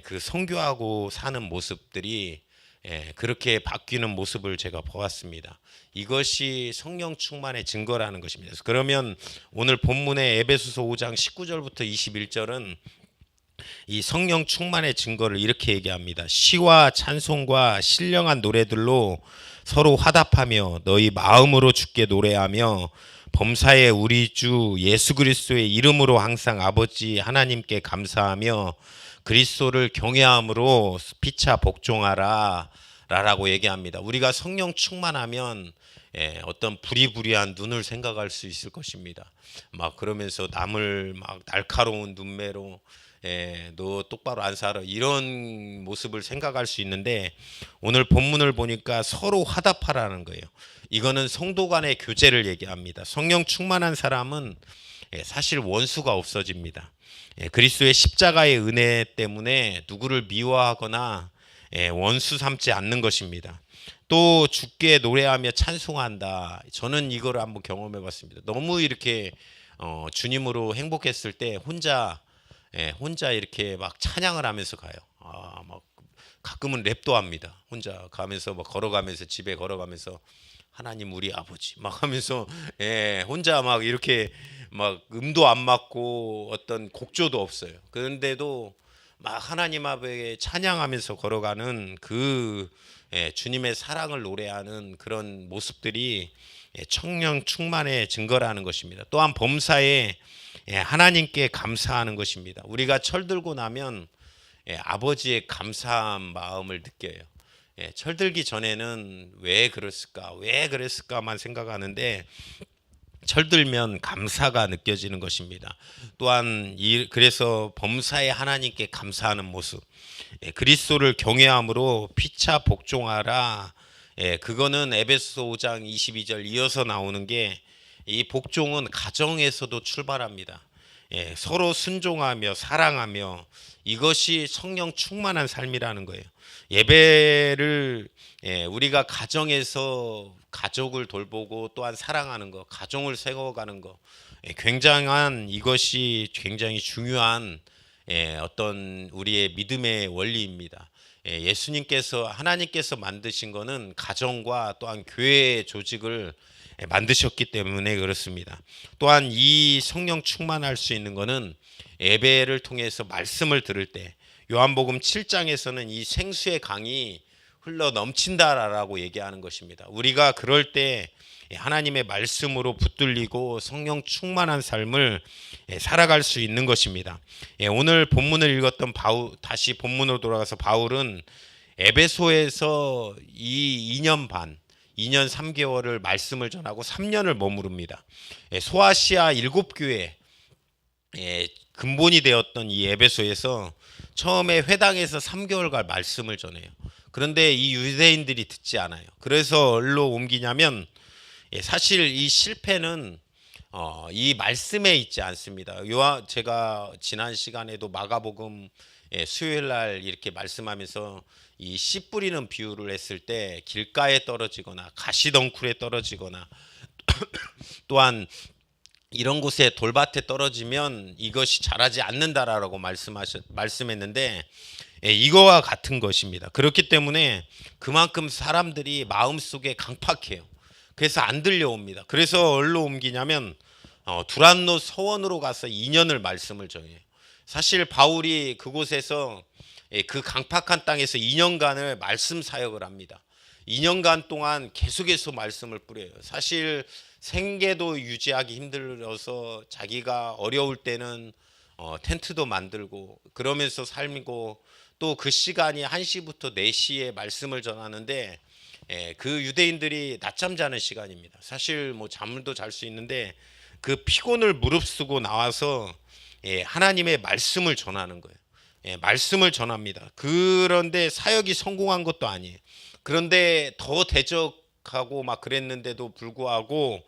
Speaker 2: 그 선교하고 사는 모습들이 그렇게 바뀌는 모습을 제가 보았습니다. 이것이 성령 충만의 증거라는 것입니다. 그러면 오늘 본문의 에베소서 5장 19절부터 21절은 이 성령 충만의 증거를 이렇게 얘기합니다. 시와 찬송과 신령한 노래들로 서로 화답하며 너희 마음으로 주께 노래하며 범사에 우리 주 예수 그리스도의 이름으로 항상 아버지 하나님께 감사하며 그리스도를 경외함으로 피차 복종하라 라고 얘기합니다. 우리가 성령 충만하면 어떤 부리부리한 눈을 생각할 수 있을 것입니다. 막 그러면서 남을 막 날카로운 눈매로 너 똑바로 안 살아 이런 모습을 생각할 수 있는데, 오늘 본문을 보니까 서로 화답하라는 거예요. 이거는 성도 간의 교제를 얘기합니다. 성령 충만한 사람은 사실 원수가 없어집니다. 그리스도의 십자가의 은혜 때문에 누구를 미워하거나 원수 삼지 않는 것입니다. 또 주께 노래하며 찬송한다. 저는 이거를 한번 경험해 봤습니다. 너무 이렇게 주님으로 행복했을 때 혼자 이렇게 막 찬양을 하면서 가요. 막 가끔은 랩도 합니다. 혼자 가면서 막 걸어가면서, 집에 걸어가면서 하나님 우리 아버지 막 하면서 혼자 막 이렇게 막 음도 안 맞고 어떤 곡조도 없어요. 그런데도 막 하나님 앞에 찬양하면서 걸어가는 그 주님의 사랑을 노래하는 그런 모습들이 성령 충만의 증거라는 것입니다. 또한 범사에 하나님께 감사하는 것입니다. 우리가 철들고 나면 아버지의 감사한 마음을 느껴요. 철들기 전에는 왜 그랬을까만 생각하는데, 철들면 감사가 느껴지는 것입니다. 또한 그래서 범사에 하나님께 감사하는 모습, 그리스도를 경외함으로 피차 복종하라. 그거는 에베소 5장 22절 이어서 나오는 게, 이 복종은 가정에서도 출발합니다. 서로 순종하며 사랑하며, 이것이 성령 충만한 삶이라는 거예요. 예배를 우리가 가정에서 가족을 돌보고 또한 사랑하는 것, 가정을 세워가는 것, 이것이 굉장히 중요한 어떤 우리의 믿음의 원리입니다. 예수님께서, 하나님께서 만드신 것은 가정과 또한 교회 조직을 만드셨기 때문에 그렇습니다. 또한 이 성령 충만할 수 있는 것은 예배를 통해서 말씀을 들을 때, 요한복음 7장에서는 이 생수의 강이 흘러 넘친다라고 얘기하는 것입니다. 우리가 그럴 때 하나님의 말씀으로 붙들리고 성령 충만한 삶을 살아갈 수 있는 것입니다. 오늘 본문을 읽었던 다시 본문으로 돌아가서 바울은 에베소에서 이 2년 3개월을 말씀을 전하고 3년을 머무릅니다. 소아시아 7교회 근본이 되었던 이 에베소에서 처음에 회당에서 3개월간 말씀을 전해요. 그런데 이 유대인들이 듣지 않아요. 그래서 어디로 옮기냐면, 사실 이 실패는 이 말씀에 있지 않습니다. 제가 지난 시간에도 마가복음 수요일 날 이렇게 말씀하면서 이 씨 뿌리는 비유를 했을 때 길가에 떨어지거나 가시덩굴에 떨어지거나 또한 이런 곳에 돌밭에 떨어지면 이것이 자라지 않는다라고 말씀했는데, 이거와 같은 것입니다. 그렇기 때문에 그만큼 사람들이 마음속에 강팍해요. 그래서 안 들려옵니다. 그래서 어디로 옮기냐면 두란노 서원으로 가서 2년을 말씀을 전해요. 사실 바울이 그곳에서 그 강팍한 땅에서 2년간을 말씀 사역을 합니다. 2년간 동안 계속해서 말씀을 뿌려요. 사실 생계도 유지하기 힘들어서 자기가 어려울 때는 텐트도 만들고 그러면서 살고, 또 그 시간이 1시부터 4시에 말씀을 전하는데 그 유대인들이 낮잠 자는 시간입니다. 사실 뭐 잠도 잘 수 있는데 그 피곤을 무릅쓰고 나와서 하나님의 말씀을 전하는 거예요. 말씀을 전합니다. 그런데 사역이 성공한 것도 아니에요. 그런데 더 대적하고 막 그랬는데도 불구하고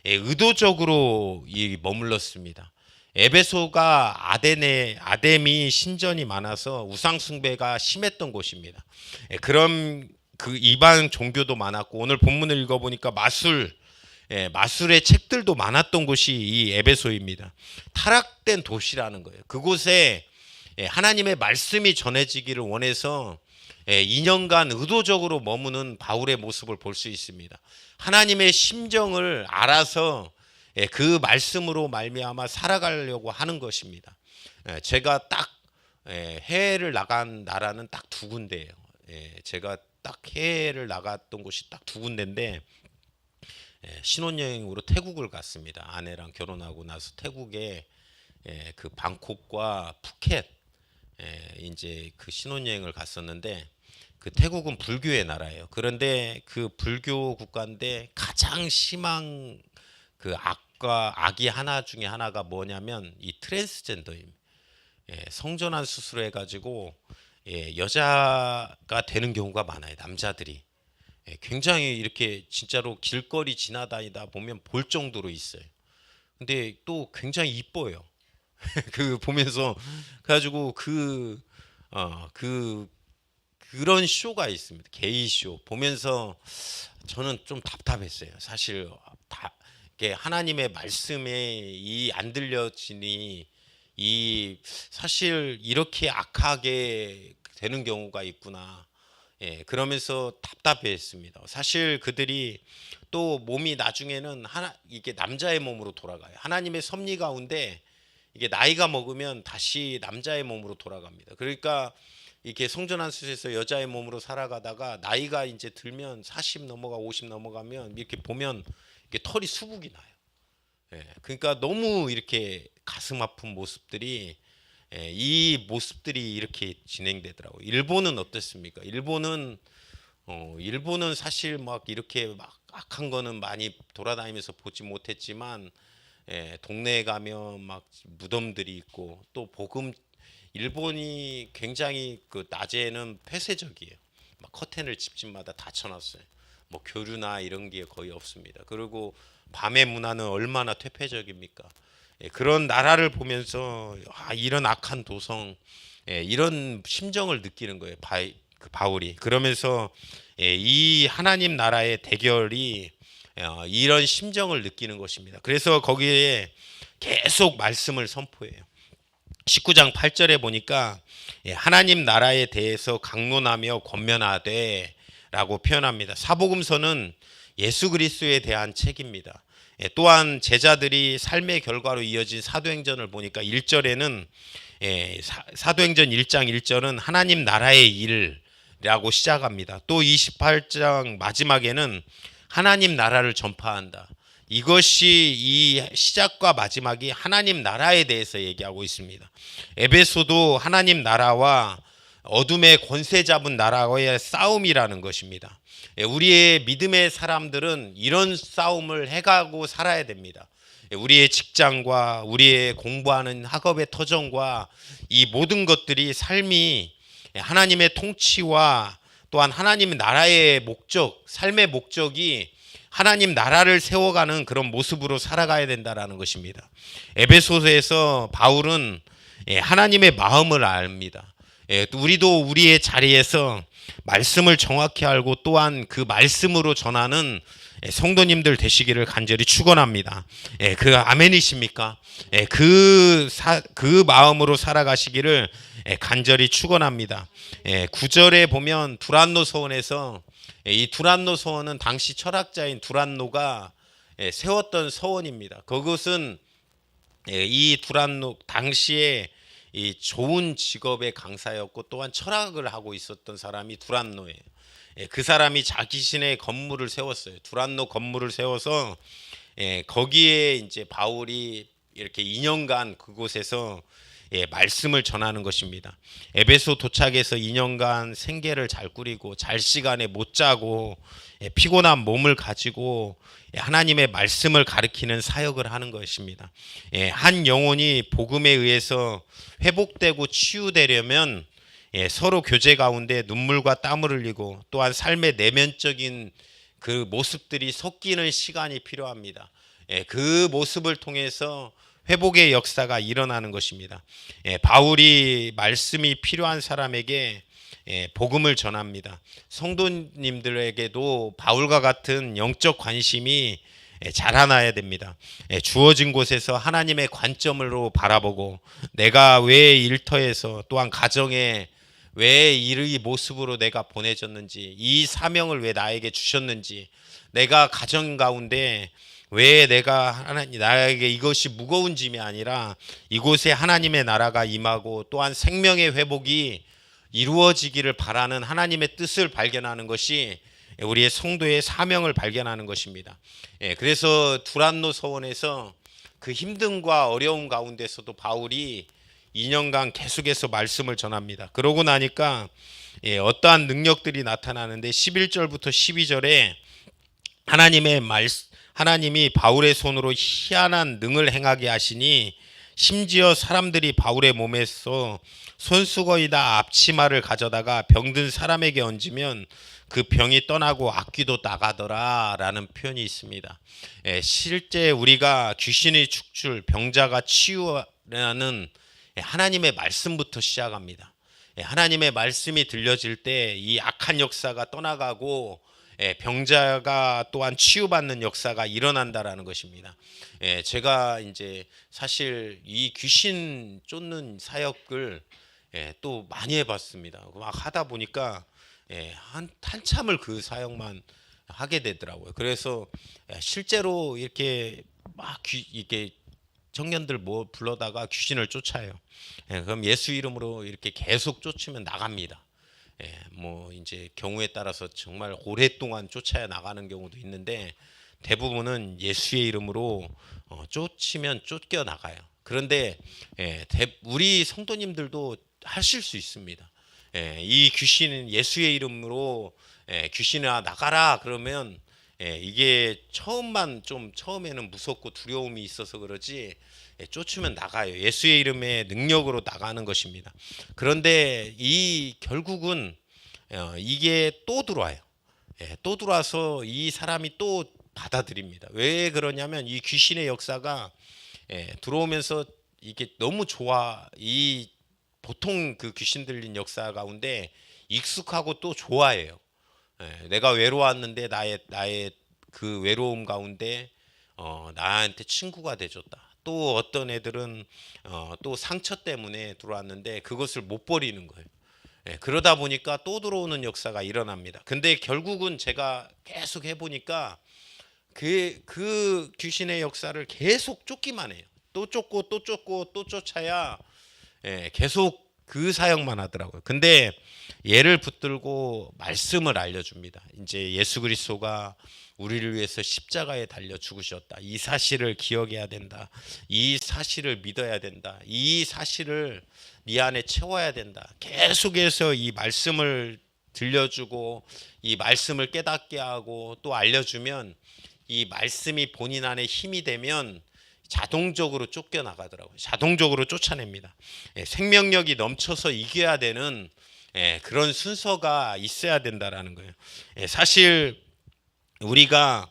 Speaker 2: 의도적으로 머물렀습니다. 에베소가 아뎀이 신전이 많아서 우상 숭배가 심했던 곳입니다. 그런 그 이방 종교도 많았고, 오늘 본문을 읽어보니까 마술의 책들도 많았던 곳이 이 에베소입니다. 타락된 도시라는 거예요. 그곳에 하나님의 말씀이 전해지기를 원해서 2년간 의도적으로 머무는 바울의 모습을 볼 수 있습니다. 하나님의 심정을 알아서 그 말씀으로 말미암아 살아가려고 하는 것입니다. 제가 딱 해외를 나간 나라는 딱 두 군데예요. 제가 딱 해외를 나갔던 곳이 딱 두 군데인데 신혼여행으로 태국을 갔습니다. 아내랑 결혼하고 나서 태국에 그 방콕과 푸켓 이제 그 신혼여행을 갔었는데 그 태국은 불교의 나라예요. 그런데 그 불교 국가인데 가장 심한 그 악이 하나 중에 하나가 뭐냐면 이 트랜스젠더임. 성전환 수술을 해가지고 여자가 되는 경우가 많아요. 남자들이 굉장히 이렇게 진짜로 길거리 지나다니다 보면 볼 정도로 있어요. 근데 또 굉장히 이뻐요. 그 보면서 그래가지고 그런 쇼가 있습니다. 게이 쇼 보면서 저는 좀 답답했어요. 사실 이게 하나님의 말씀에 안 들려지니 사실 이렇게 악하게 되는 경우가 있구나. 그러면서 답답했습니다. 사실 그들이 또 몸이 나중에는 이게 남자의 몸으로 돌아가요. 하나님의 섭리 가운데 이게 나이가 먹으면 다시 남자의 몸으로 돌아갑니다. 그러니까 이렇게 성전환 수술에서 여자의 몸으로 살아가다가 나이가 이제 들면 40 넘어가 50 넘어가면 이렇게 보면 이렇게 털이 수북이 나요. 그러니까 너무 이렇게 가슴 아픈 모습들이 이 모습들이 이렇게 진행되더라고요. 일본은 어떻습니까? 일본은 사실 막 이렇게 막 악한 거는 많이 돌아다니면서 보지 못했지만 동네에 가면 막 무덤들이 있고 또 일본이 굉장히 그 낮에는 폐쇄적이에요. 막 커튼을 집집마다 다 쳐놨어요. 뭐 교류나 이런 게 거의 없습니다. 그리고 밤의 문화는 얼마나 퇴폐적입니까? 그런 나라를 보면서 이런 악한 도성, 이런 심정을 느끼는 거예요. 바울이 그러면서 이 하나님 나라의 대결이 이런 심정을 느끼는 것입니다. 그래서 거기에 계속 말씀을 선포해요. 19장 8절에 보니까 하나님 나라에 대해서 강론하며 권면하되 라고 표현합니다. 사복음서는 예수 그리스도에 대한 책입니다. 또한 제자들이 삶의 결과로 이어진 사도행전을 보니까 1절에는 사도행전 1장 1절은 하나님 나라의 일이라고 시작합니다. 또 28장 마지막에는 하나님 나라를 전파한다. 이것이 이 시작과 마지막이 하나님 나라에 대해서 얘기하고 있습니다. 에베소도 하나님 나라와 어둠의 권세 잡은 나라와의 싸움이라는 것입니다. 우리의 믿음의 사람들은 이런 싸움을 해가고 살아야 됩니다. 우리의 직장과 우리의 공부하는 학업의 터전과 이 모든 것들이 삶이 하나님의 통치와 또한 하나님의 나라의 목적, 삶의 목적이 하나님 나라를 세워가는 그런 모습으로 살아가야 된다라는 것입니다. 에베소서에서 바울은 하나님의 마음을 압니다. 우리도 우리의 자리에서 말씀을 정확히 알고 또한 그 말씀으로 전하는 성도님들 되시기를 간절히 축원합니다. 그 아멘이십니까? 그 마음으로 살아가시기를 간절히 축원합니다. 9절에 보면 두란노 서원에서 이 두란노 서원은 당시 철학자인 두란노가 세웠던 서원입니다. 그것은 이 두란노 당시에 이 좋은 직업의 강사였고 또한 철학을 하고 있었던 사람이 두란노예요. 그 사람이 자기신의 건물을 세웠어요. 두란노 건물을 세워서 거기에 이제 바울이 이렇게 2년간 그곳에서 말씀을 전하는 것입니다. 에베소 도착해서 2년간 생계를 잘 꾸리고 잘 시간에 못 자고 피곤한 몸을 가지고 하나님의 말씀을 가르치는 사역을 하는 것입니다. 한 영혼이 복음에 의해서 회복되고 치유되려면 서로 교제 가운데 눈물과 땀을 흘리고 또한 삶의 내면적인 그 모습들이 섞이는 시간이 필요합니다. 그 모습을 통해서 회복의 역사가 일어나는 것입니다. 바울이 말씀이 필요한 사람에게 복음을 전합니다. 성도님들에게도 바울과 같은 영적 관심이 자라나야 됩니다. 주어진 곳에서 하나님의 관점으로 바라보고 내가 왜 일터에서 또한 가정에 왜 이 모습으로 내가 보내졌는지 이 사명을 왜 나에게 주셨는지 내가 가정 가운데 왜 내가 하나님 나에게 이것이 무거운 짐이 아니라 이곳에 하나님의 나라가 임하고 또한 생명의 회복이 이루어지기를 바라는 하나님의 뜻을 발견하는 것이 우리의 성도의 사명을 발견하는 것입니다. 그래서 두란노 서원에서 그 힘듦과 어려움 가운데서도 바울이 2년간 계속해서 말씀을 전합니다. 그러고 나니까 어떠한 능력들이 나타나는데 11절부터 12절에 하나님이 바울의 손으로 희한한 능을 행하게 하시니 심지어 사람들이 바울의 몸에서 손수건이나 앞치마를 가져다가 병든 사람에게 얹으면 그 병이 떠나고 악귀도 나가더라 라는 표현이 있습니다. 실제 우리가 귀신의 축출, 병자가 치유하는 하나님의 말씀부터 시작합니다. 하나님의 말씀이 들려질 때 이 악한 역사가 떠나가고 병자가 또한 치유받는 역사가 일어난다라는 것입니다. 제가 이제 사실 이 귀신 쫓는 사역을 또 많이 해봤습니다. 막 하다 보니까 한참을 그 사역만 하게 되더라고요. 그래서 실제로 이렇게 막 이렇게 청년들 뭐 불러다가 귀신을 쫓아요. 그럼 예수 이름으로 이렇게 계속 쫓으면 나갑니다. 뭐 이제 경우에 따라서 정말 오랫동안 쫓아야 나가는 경우도 있는데 대부분은 예수의 이름으로 쫓으면 쫓겨 나가요. 그런데 우리 성도님들도 하실 수 있습니다. 이 귀신은 예수의 이름으로 귀신아 나가라 그러면 이게 처음에는 무섭고 두려움이 있어서 그러지 쫓으면 나가요. 예수의 이름의 능력으로 나가는 것입니다. 그런데 결국은 이게 또 들어와요. 또 들어와서 이 사람이 또 받아들입니다. 왜 그러냐면 이 귀신의 역사가 들어오면서 이게 너무 좋아. 보통 그 귀신 들린 역사 가운데 익숙하고 또 좋아해요. 내가 외로웠는데 나의 그 외로움 가운데 나한테 친구가 돼줬다. 또 어떤 애들은 또 상처 때문에 들어왔는데 그것을 못 버리는 거예요. 그러다 보니까 또 들어오는 역사가 일어납니다. 근데 결국은 제가 계속 해보니까 그 귀신의 역사를 계속 쫓기만 해요. 또 쫓고 또 쫓고 또 쫓아야 계속 그 사역만 하더라고요. 근데 예를 붙들고 말씀을 알려줍니다. 이제 예수 그리스도가 우리를 위해서 십자가에 달려 죽으셨다. 이 사실을 기억해야 된다. 이 사실을 믿어야 된다. 이 사실을 네 안에 채워야 된다. 계속해서 이 말씀을 들려주고 이 말씀을 깨닫게 하고 또 알려주면 이 말씀이 본인 안에 힘이 되면 자동적으로 쫓겨나가더라고요. 자동적으로 쫓아냅니다. 생명력이 넘쳐서 이겨야 되는 그런 순서가 있어야 된다라는 거예요. 사실 우리가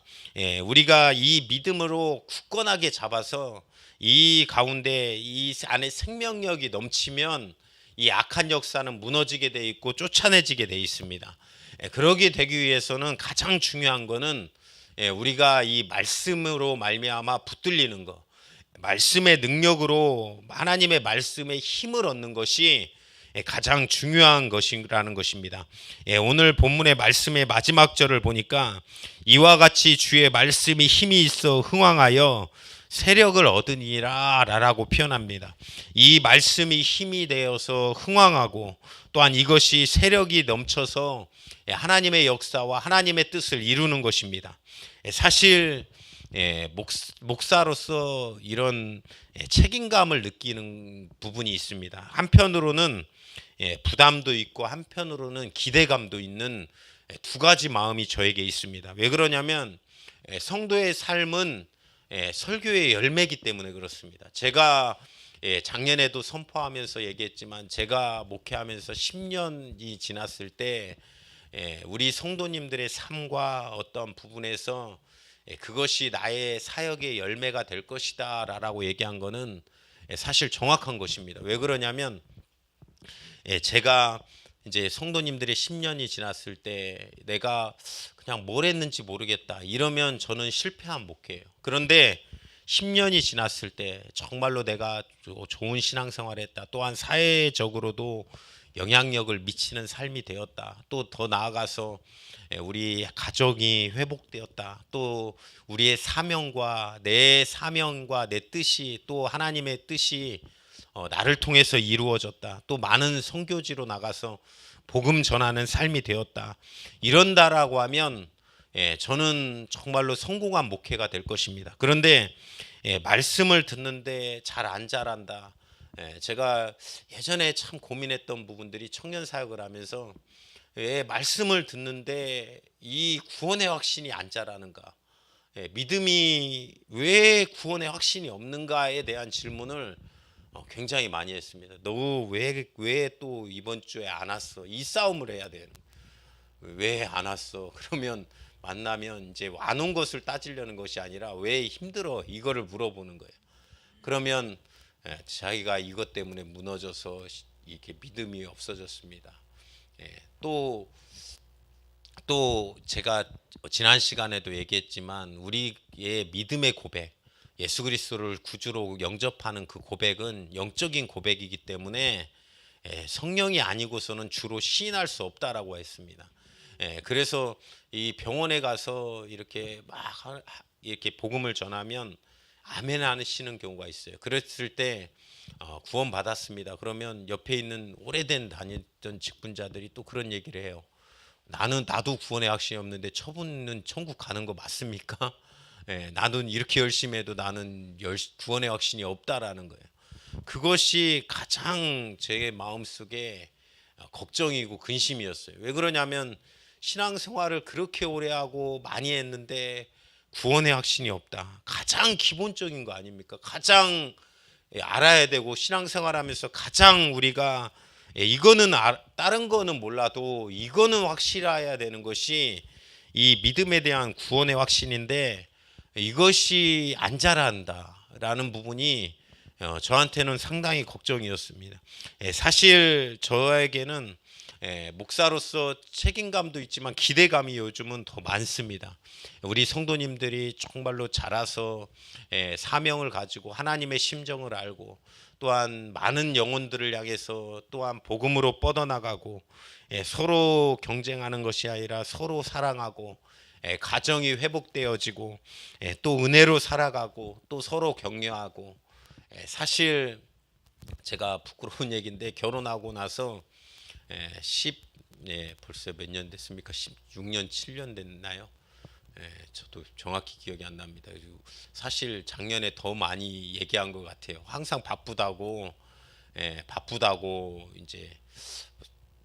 Speaker 2: 이 믿음으로 굳건하게 잡아서 이 가운데 이 안에 생명력이 넘치면 이 악한 역사는 무너지게 돼 있고 쫓아내지게 돼 있습니다. 그러게 되기 위해서는 가장 중요한 거는 우리가 이 말씀으로 말미암아 붙들리는 거, 말씀의 능력으로 하나님의 말씀의 힘을 얻는 것이 가장 중요한 것이라는 것입니다. 오늘 본문의 말씀의 마지막 절을 보니까 이와 같이 주의 말씀이 힘이 있어 흥왕하여 세력을 얻으니라 라고 표현합니다. 이 말씀이 힘이 되어서 흥왕하고 또한 이것이 세력이 넘쳐서 하나님의 역사와 하나님의 뜻을 이루는 것입니다. 사실 목사로서 이런 책임감을 느끼는 부분이 있습니다. 한편으로는 부담도 있고 한편으로는 기대감도 있는 두 가지 마음이 저에게 있습니다. 왜 그러냐면 성도의 삶은 설교의 열매이기 때문에 그렇습니다. 제가 작년에도 선포하면서 얘기했지만 제가 목회하면서 10년이 지났을 때 우리 성도님들의 삶과 어떤 부분에서 그것이 나의 사역의 열매가 될 것이다 라고 얘기한 거는 사실 정확한 것입니다. 왜 그러냐면 제가 이제 성도님들의 10년이 지났을 때 내가 그냥 뭘 했는지 모르겠다 이러면 저는 실패한 목회예요. 그런데 10년이 지났을 때 정말로 내가 좋은 신앙생활을 했다. 또한 사회적으로도 영향력을 미치는 삶이 되었다. 또 더 나아가서 우리 가정이 회복되었다. 또 우리의 사명과 내 뜻이 또 하나님의 뜻이 나를 통해서 이루어졌다. 또 많은 선교지로 나가서 복음 전하는 삶이 되었다. 이런다라고 하면 저는 정말로 성공한 목회가 될 것입니다. 그런데 말씀을 듣는데 잘 안 자란다. 제가 예전에 참 고민했던 부분들이 청년 사역을 하면서 왜 말씀을 듣는데 이 구원의 확신이 안 자라는가? 믿음이 왜 구원의 확신이 없는가에 대한 질문을 굉장히 많이 했습니다. 너 왜 또 이번 주에 안 왔어? 이 싸움을 해야 되는. 왜 안 왔어? 그러면 만나면 이제 안 온 것을 따지려는 것이 아니라 왜 힘들어? 이거를 물어보는 거예요. 그러면 자기가 이것 때문에 무너져서 이렇게 믿음이 없어졌습니다. 또 제가 지난 시간에도 얘기했지만 우리의 믿음의 고백, 예수 그리스도를 구주로 영접하는 그 고백은 영적인 고백이기 때문에 성령이 아니고서는 주로 시인할 수 없다라고 했습니다. 그래서 이 병원에 가서 이렇게 이렇게 복음을 전하면 아멘 하시는 경우가 있어요. 그랬을 때 구원 받았습니다. 그러면 옆에 있는 오래된 다니던 직분자들이 또 그런 얘기를 해요. 나도 구원의 확신이 없는데 저분은 천국 가는 거 맞습니까? 나는 이렇게 열심히 해도 나는 구원의 확신이 없다라는 거예요. 그것이 가장 제 마음속에 걱정이고 근심이었어요. 왜 그러냐면 신앙생활을 그렇게 오래 하고 많이 했는데 구원의 확신이 없다. 가장 기본적인 거 아닙니까? 가장 알아야 되고 신앙생활하면서 가장 우리가 이거는 다른 거는 몰라도 이거는 확실해야 되는 것이 이 믿음에 대한 구원의 확신인데 이것이 안 자란다라는 부분이 저한테는 상당히 걱정이었습니다. 사실 저에게는 목사로서 책임감도 있지만 기대감이 요즘은 더 많습니다. 우리 성도님들이 정말로 자라서 사명을 가지고 하나님의 심정을 알고 또한 많은 영혼들을 향해서 또한 복음으로 뻗어나가고 서로 경쟁하는 것이 아니라 서로 사랑하고 가정이 회복되어지고 또 은혜로 살아가고 또 서로 격려하고 사실 제가 부끄러운 얘기인데 결혼하고 나서 벌써 몇 년 됐습니까? 16년, 7년 됐나요? 저도 정확히 기억이 안 납니다. 그리고 사실 작년에 더 많이 얘기한 것 같아요. 항상 바쁘다고 이제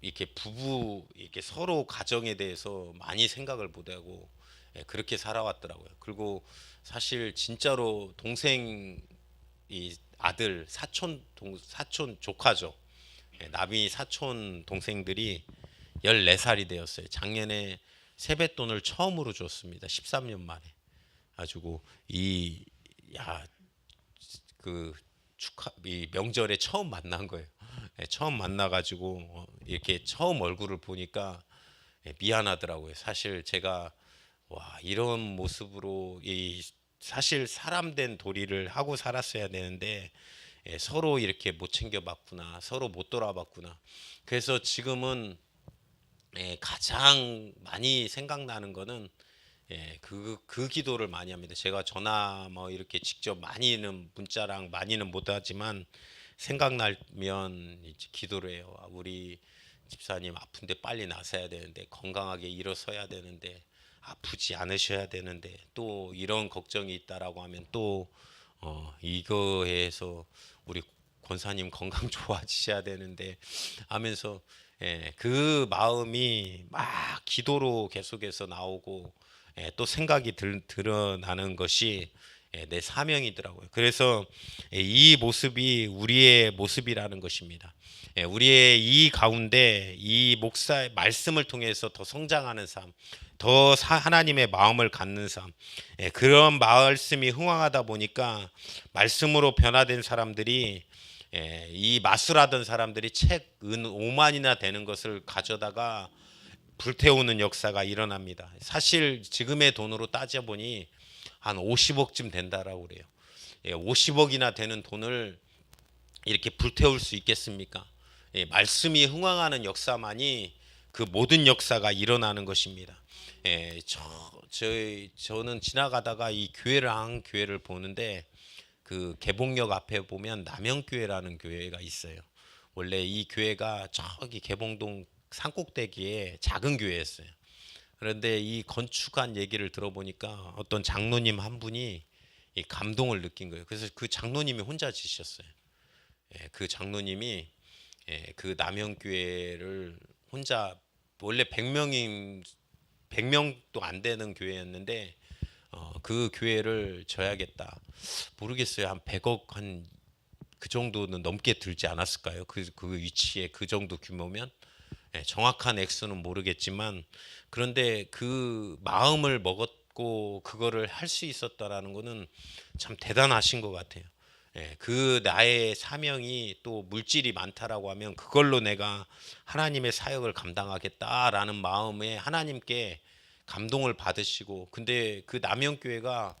Speaker 2: 이렇게 이렇게 서로 가정에 대해서 많이 생각을 못하고 그렇게 살아왔더라고요. 그리고 사실 진짜로 동생 이 아들 사촌 조카죠. 남이 사촌 동생들이 14살이 되었어요. 작년에 세뱃돈을 처음으로 줬습니다. 13년 만에. 가지고 이 명절에 처음 만난 거예요. 처음 만나가지고 이렇게 처음 얼굴을 보니까 미안하더라고요. 사실 제가 이런 모습으로 사실 사람 된 도리를 하고 살았어야 되는데 서로 이렇게 못 챙겨봤구나, 서로 못 돌아봤구나. 그래서 지금은 가장 많이 생각나는 거는 그 기도를 많이 합니다. 제가 전화 이렇게 직접 많이는 문자랑 많이는 못하지만 생각나면 이제 기도를 해요. 우리 집사님 아픈데 빨리 나서야 되는데 건강하게 일어서야 되는데 아프지 않으셔야 되는데 또 이런 걱정이 있다라고 하면 또 이거에서 우리 권사님 건강 좋아지셔야 되는데 하면서 그 마음이 막 기도로 계속해서 나오고 또 생각이 드러나는 것이 내 사명이더라고요. 그래서 이 모습이 우리의 모습이라는 것입니다. 우리의 이 가운데 이 목사의 말씀을 통해서 더 성장하는 삶, 더 하나님의 마음을 갖는 삶, 그런 말씀이 흥황하다 보니까 말씀으로 변화된 사람들이 이 마술하던 사람들이 책 5만이나 되는 것을 가져다가 불태우는 역사가 일어납니다. 사실 지금의 돈으로 따져보니 한 50억쯤 된다라고 그래요. 50억이나 되는 돈을 이렇게 불태울 수 있겠습니까? 말씀이 흥황하는 역사만이 그 모든 역사가 일어나는 것입니다. 저는 지나가다가 이 한 교회를 보는데 그 개봉역 앞에 보면 남영교회라는 교회가 있어요. 원래 이 교회가 저기 개봉동 산꼭대기에 작은 교회였어요. 그런데 이 건축한 얘기를 들어보니까 어떤 장로님 한 분이 이 감동을 느낀 거예요. 그래서 그 장로님이 혼자 지셨어요. 그 장로님이 그 남영교회를 혼자, 원래 100명도 안 되는 교회였는데 그 교회를 져야겠다. 모르겠어요. 한 100억 한 그 정도는 넘게 들지 않았을까요? 그 위치에 그 정도 규모면 정확한 액수는 모르겠지만, 그런데 그 마음을 먹었고 그거를 할 수 있었다라는 거는 참 대단하신 것 같아요. 그 나의 사명이 또 물질이 많다라고 하면 그걸로 내가 하나님의 사역을 감당하겠다라는 마음에 하나님께 감동을 받으시고, 근데 그 남영교회가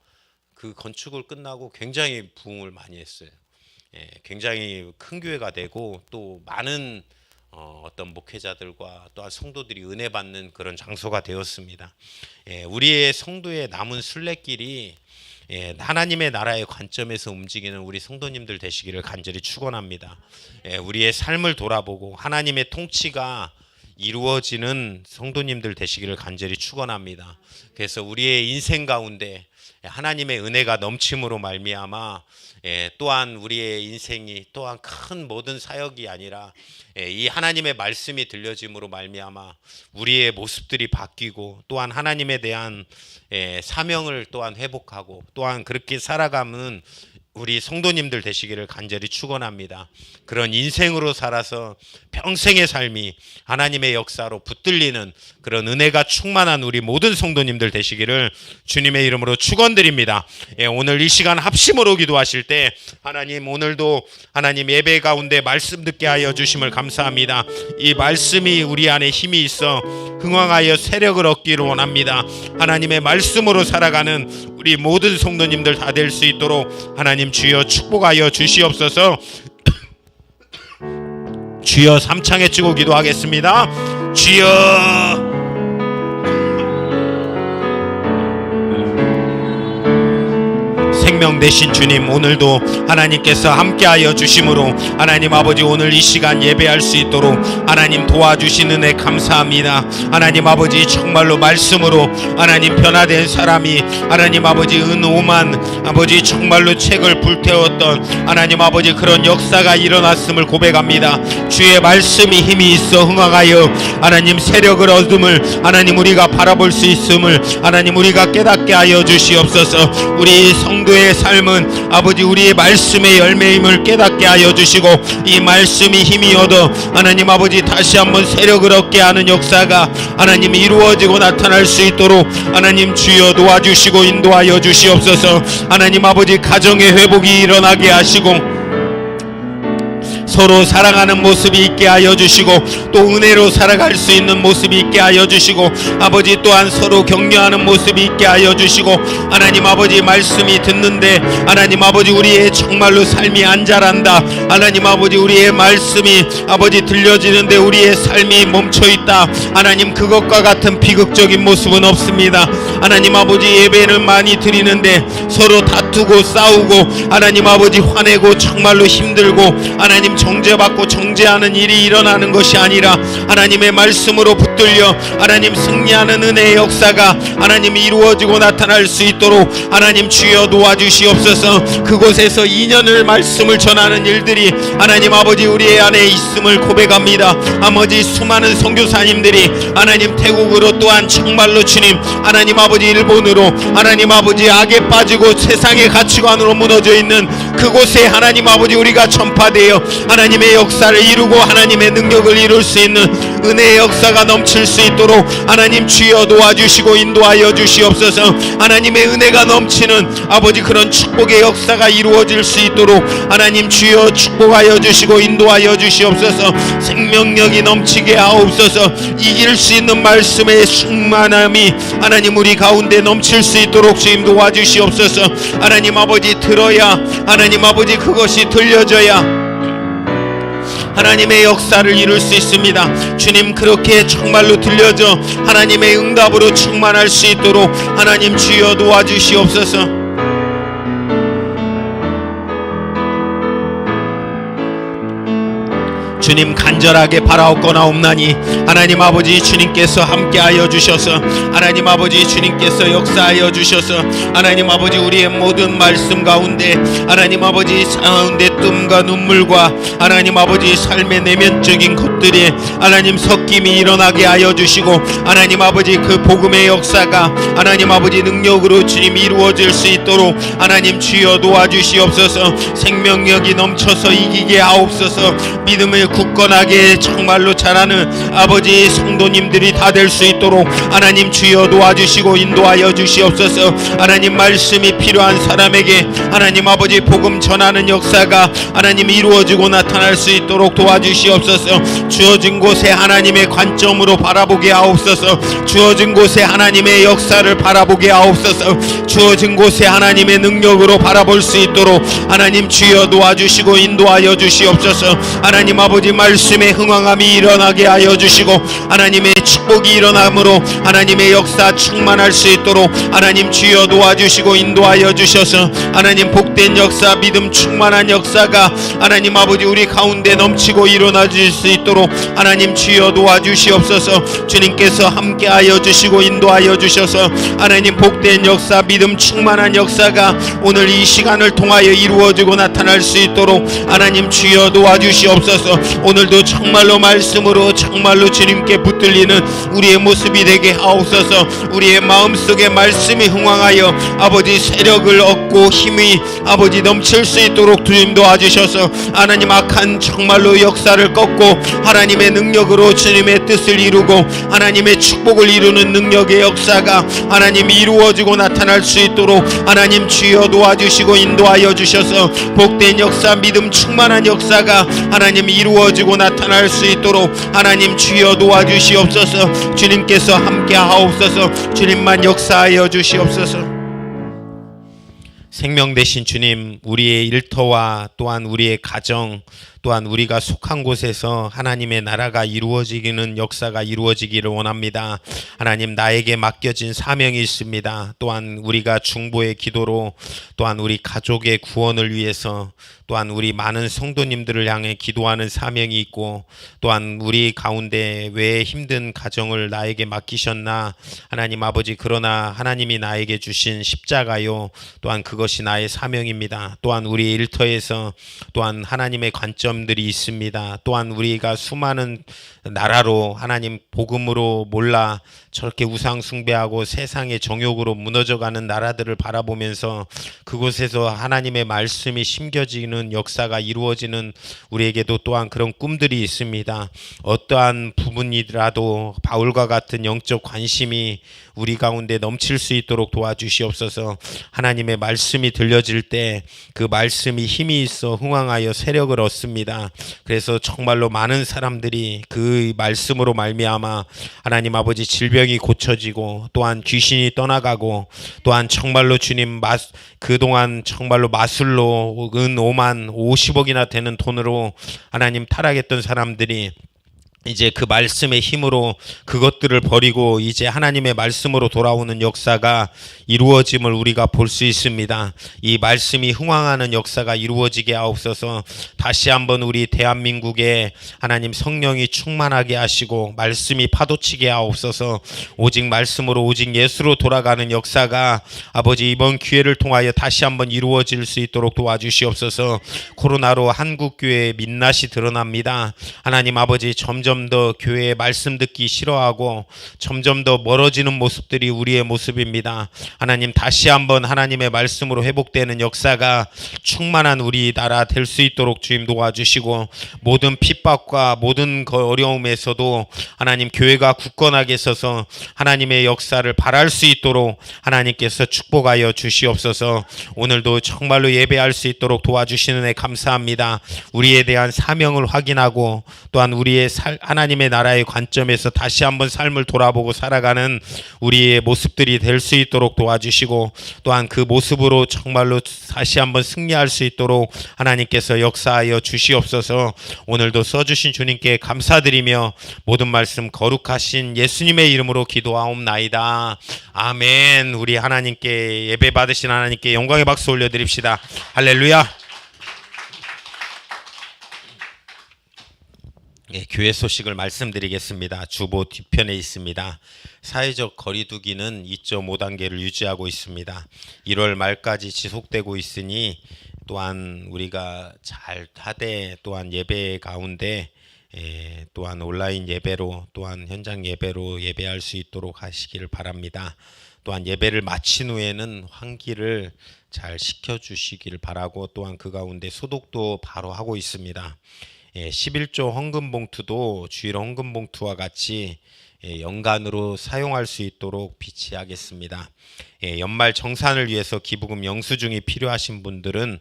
Speaker 2: 그 건축을 끝나고 굉장히 부흥을 많이 했어요. 굉장히 큰 교회가 되고 또 많은 어떤 목회자들과 또한 성도들이 은혜 받는 그런 장소가 되었습니다. 우리의 성도의 남은 순례길이 하나님의 나라의 관점에서 움직이는 우리 성도님들 되시기를 간절히 축원합니다. 우리의 삶을 돌아보고 하나님의 통치가 이루어지는 성도님들 되시기를 간절히 축원합니다. 그래서 우리의 인생 가운데 하나님의 은혜가 넘침으로 말미암아 또한 우리의 인생이 또한 큰 모든 사역이 아니라 이 하나님의 말씀이 들려짐으로 말미암아 우리의 모습들이 바뀌고 또한 하나님에 대한 사명을 또한 회복하고 또한 그렇게 살아가는 우리 성도님들 되시기를 간절히 축원합니다. 그런 인생으로 살아서 평생의 삶이 하나님의 역사로 붙들리는 그런 은혜가 충만한 우리 모든 성도님들 되시기를 주님의 이름으로 축원드립니다. 오늘 이 시간 합심으로 기도하실 때 하나님, 오늘도 하나님 예배 가운데 말씀 듣게 하여 주심을 감사합니다. 이 말씀이 우리 안에 힘이 있어 흥왕하여 세력을 얻기를 원합니다. 하나님의 말씀으로 살아가는 우리 모든 성도님들 다 될 수 있도록 하나님 주여 축복하여 주시옵소서. 주여 삼창에 치고 기도하겠습니다. 주여, 생명 되신 주님, 오늘도 하나님께서 함께하여 주심으로 하나님 아버지 오늘 이 시간 예배할 수 있도록 하나님 도와주시는 은혜 감사합니다. 하나님 아버지 정말로 말씀으로 하나님 변화된 사람이 하나님 아버지 은오만 아버지 정말로 책을 불태웠던 하나님 아버지 그런 역사가 일어났음을 고백합니다. 주의 말씀이 힘이 있어 흥황하여 하나님 세력을 얻음을 하나님 우리가 바라볼 수 있음을 하나님 우리가 깨닫게 하여 주시옵소서. 우리 성도의 삶은 아버지 우리의 말씀의 열매임을 깨닫게 하여 주시고 이 말씀이 힘이 얻어 하나님 아버지 다시 한번 세력을 얻게 하는 역사가 하나님 이루어지고 나타날 수 있도록 하나님 주여 도와주시고 인도하여 주시옵소서. 하나님 아버지 가정의 회복이 일어나게 하시고 서로 사랑하는 모습이 있게 하여 주시고 또 은혜로 살아갈 수 있는 모습이 있게 하여 주시고 아버지 또한 서로 격려하는 모습이 있게 하여 주시고 하나님 아버지 말씀이 듣는데 하나님 아버지 우리의 정말로 삶이 안 자란다. 하나님 아버지 우리의 말씀이 아버지 들려지는데 우리의 삶이 멈춰있다. 하나님 그것과 같은 비극적인 모습은 없습니다. 하나님 아버지 예배를 많이 드리는데 서로 다투고 싸우고 하나님 아버지 화내고 정말로 힘들고 하나님 정죄받고 정죄하는 일이 일어나는 것이 아니라 하나님의 말씀으로 붙들려 하나님 승리하는 은혜의 역사가 하나님 이루어지고 나타날 수 있도록 하나님 주여 도와주시옵소서. 그곳에서 인연을 말씀을 전하는 일들이 하나님 아버지 우리 안에 있음을 고백합니다. 아버지 수많은 선교사님들이 하나님 태국으로 또한 정말로 주님 하나님 아버지 일본으로 하나님 아버지 악에 빠지고 세상의 가치관으로 무너져 있는 그곳에 하나님 아버지 우리가 전파되어 하나님의 역사를 이루고 하나님의 능력을 이룰 수 있는 은혜의 역사가 넘칠 수 있도록 하나님 주여 도와주시고 인도하여 주시옵소서. 하나님의 은혜가 넘치는 아버지 그런 축복의 역사가 이루어질 수 있도록 하나님 주여 축복하여 주시고 인도하여 주시옵소서. 생명력이 넘치게 하옵소서. 이길 수 있는 말씀의 충만함이 하나님 우리 가운데 넘칠 수 있도록 주님 도와주시옵소서. 하나님 아버지 들어야 하나님 아버지 그것이 들려져야 하나님의 역사를 이룰 수 있습니다. 주님, 그렇게 정말로 들려져 하나님의 응답으로 충만할 수 있도록 하나님 주여 도와주시옵소서. 주님, 간절하게 바라옵거나옵나니 하나님 아버지 주님께서 함께하여 주셔서 하나님 아버지 주님께서 역사하여 주셔서 하나님 아버지 우리의 모든 말씀 가운데 하나님 아버지 가운데 뜸과 눈물과 하나님 아버지 삶의 내면적인 것들이 하나님 섞임이 일어나게 하여 주시고 하나님 아버지 그 복음의 역사가 하나님 아버지 능력으로 주님 이루어질 수 있도록 하나님 주여 도와주시옵소서. 생명력이 넘쳐서 이기게 하옵소서. 믿음을 굳건하게 정말로 자라는 아버지 성도님들이 다 될 수 있도록 하나님 주여 도와주시고 인도하여 주시옵소서. 하나님 말씀이 필요한 사람에게 하나님 아버지 복음 전하는 역사가 하나님 이루어지고 나타날 수 있도록 도와주시옵소서. 주어진 곳에 하나님의 관점으로 바라보게 하옵소서. 주어진 곳에 하나님의 역사를 바라보게 하옵소서. 주어진 곳에 하나님의 능력으로 바라볼 수 있도록 하나님 주여 도와주시고 인도하여 주시옵소서. 하나님 아버지 말씀에 흥왕함이 일어나게 하여 주시고 하나님의 축복이 일어남으로 하나님의 역사 충만할 수 있도록 하나님 주여 도와주시고 인도하여 주셔서 하나님 복된 역사, 믿음 충만한 역사가 하나님 아버지 우리 가운데 넘치고 일어나질 수 있도록 하나님 주여 도와주시옵소서. 주님께서 함께하여 주시고 인도하여 주셔서 하나님 복된 역사, 믿음 충만한 역사가 오늘 이 시간을 통하여 이루어지고 나타날 수 있도록 하나님 주여 도와주시옵소서. 오늘도 정말로 말씀으로 정말로 주님께 붙들리는 우리의 모습이 되게 하옵소서. 우리의 마음속에 말씀이 흥왕하여 아버지 세력을 얻고 힘이 아버지 넘칠 수 있도록 주님 도와주셔서 하나님 악한 정말로 역사를 꺾고 하나님의 능력으로 주님의 뜻을 이루고 하나님의 축복을 이루는 능력의 역사가 하나님 이루어지고 나타날 수 있도록 하나님 주여 도와주시고 인도하여 주셔서 복된 역사, 믿음 충만한 역사가 하나님 이루어지고 나타날 수 있도록 하나님 주여 도와주시옵소서. 주님께서 함께 하옵소서. 주님만 역사하여 주시옵소서. 생명 되신 주님, 우리의 일터와 또한 우리의 가정 또한 우리가 속한 곳에서 하나님의 나라가 이루어지기는 역사가 이루어지기를 원합니다. 하나님, 나에게 맡겨진 사명이 있습니다. 또한 우리가 중보의 기도로 또한 우리 가족의 구원을 위해서 또한 우리 많은 성도님들을 향해 기도하는 사명이 있고 또한 우리 가운데 왜 힘든 가정을 나에게 맡기셨나 하나님 아버지, 그러나 하나님이 나에게 주신 십자가요 또한 그것이 나의 사명입니다. 또한 우리 일터에서 또한 하나님의 관점들이 있습니다. 또한 우리가 수많은 나라로 하나님 복음으로 몰라 저렇게 우상 숭배하고 세상의 정욕으로 무너져가는 나라들을 바라보면서 그곳에서 하나님의 말씀이 심겨지는 역사가 이루어지는 우리에게도 또한 그런 꿈들이 있습니다. 어떠한 부분이라도 바울과 같은 영적 관심이 우리 가운데 넘칠 수 있도록 도와주시옵소서. 하나님의 말씀이 들려질 때 그 말씀이 힘이 있어 흥왕하여 세력을 얻습니다. 그래서 정말로 많은 사람들이 그 말씀으로 말미암아 하나님 아버지 질병이 고쳐지고 또한 귀신이 떠나가고 또한 정말로 주님 그동안 정말로 마술로 은 5만 50억이나 되는 돈으로 하나님 타락했던 사람들이 이제 그 말씀의 힘으로 그것들을 버리고 이제 하나님의 말씀으로 돌아오는 역사가 이루어짐을 우리가 볼 수 있습니다. 이 말씀이 흥왕하는 역사가 이루어지게 하옵소서. 다시 한번 우리 대한민국에 하나님 성령이 충만하게 하시고 말씀이 파도치게 하옵소서. 오직 말씀으로 오직 예수로 돌아가는 역사가 아버지 이번 기회를 통하여 다시 한번 이루어질 수 있도록 도와주시옵소서. 코로나로 한국교회의 민낯이 드러납니다. 하나님 아버지, 점점 더 교회의 말씀 듣기 싫어하고 점점 더 멀어지는 모습들이 우리의 모습입니다. 하나님, 다시 한번 하나님의 말씀으로 회복되는 역사가 충만한 우리 나라 될 수 있도록 주님 도와주시고 모든 핍박과 모든 어려움에서도 하나님 교회가 굳건하게 서서 하나님의 역사를 바랄 수 있도록 하나님께서 축복하여 주시옵소서. 오늘도 정말로 예배할 수 있도록 도와주시는 애 감사합니다. 우리에 대한 사명을 확인하고 또한 우리의 하나님의 나라의 관점에서 다시 한번 삶을 돌아보고 살아가는 우리의 모습들이 될 수 있도록 도와주시고, 또한 그 모습으로 정말로 다시 한번 승리할 수 있도록 하나님께서 역사하여 주시옵소서. 오늘도 써주신 주님께 감사드리며 모든 말씀 거룩하신 예수님의 이름으로 기도하옵나이다. 아멘. 우리 하나님께, 예배 받으신 하나님께 영광의 박수 올려드립시다. 할렐루야. 예, 교회 소식을 말씀드리겠습니다. 주보 뒤편에 있습니다. 사회적 거리두기는 2.5단계를 유지하고 있습니다. 1월 말까지 지속되고 있으니 또한 우리가 잘 하되 또한 예배 가운데 또한 온라인 예배로 또한 현장 예배로 예배할 수 있도록 하시기를 바랍니다. 또한 예배를 마친 후에는 환기를 잘 시켜주시기를 바라고, 또한 그 가운데 소독도 바로 하고 있습니다. 11조 헌금봉투도 주일 헌금봉투와 같이 연간으로 사용할 수 있도록 비치하겠습니다. 연말 정산을 위해서 기부금 영수증이 필요하신 분들은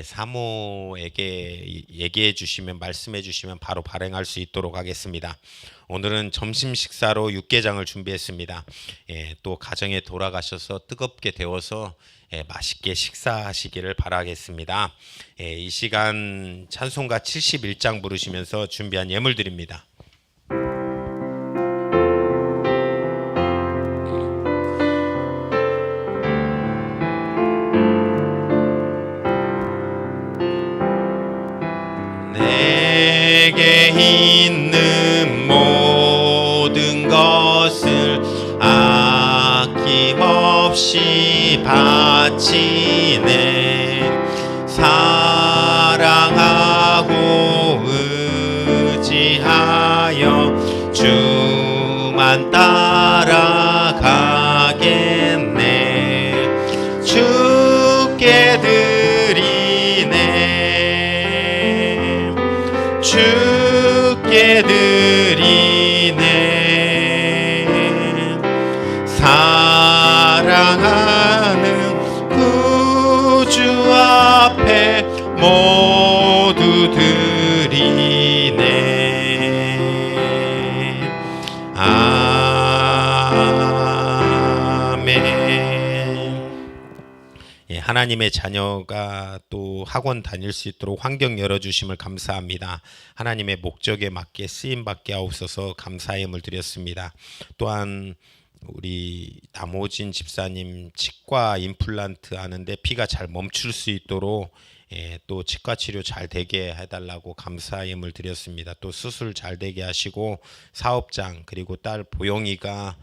Speaker 2: 사모에게 얘기해 주시면, 말씀해 주시면 바로 발행할 수 있도록 하겠습니다. 오늘은 점심 식사로 육개장을 준비했습니다. 또 가정에 돌아가셔서 뜨겁게 데워서 맛있게 식사하시기를 바라겠습니다. 이 시간 찬송가 71장 부르시면서 준비한 예물드립니다. 내게 있는 모든 것을 아낌없이 바치네. 사랑하고 의지하여 주만 따라가겠네. 주께 드리네. 주께 드리네. 사랑하는 구주 앞에 모두 드리네. 아멘. 하나님의 자녀가 또 학원 다닐 수 있도록 환경 열어주심을 감사합니다. 하나님의 목적에 맞게 쓰임받게 하옵소서. 감사함을 드렸습니다. 또한 우리 남호진 집사님 치과 임플란트 하는데 피가 잘 멈출 수 있도록 또 치과 치료 잘 되게 해달라고 감사함을 드렸습니다. 또 수술 잘 되게 하시고, 사업장 그리고 딸 보영이가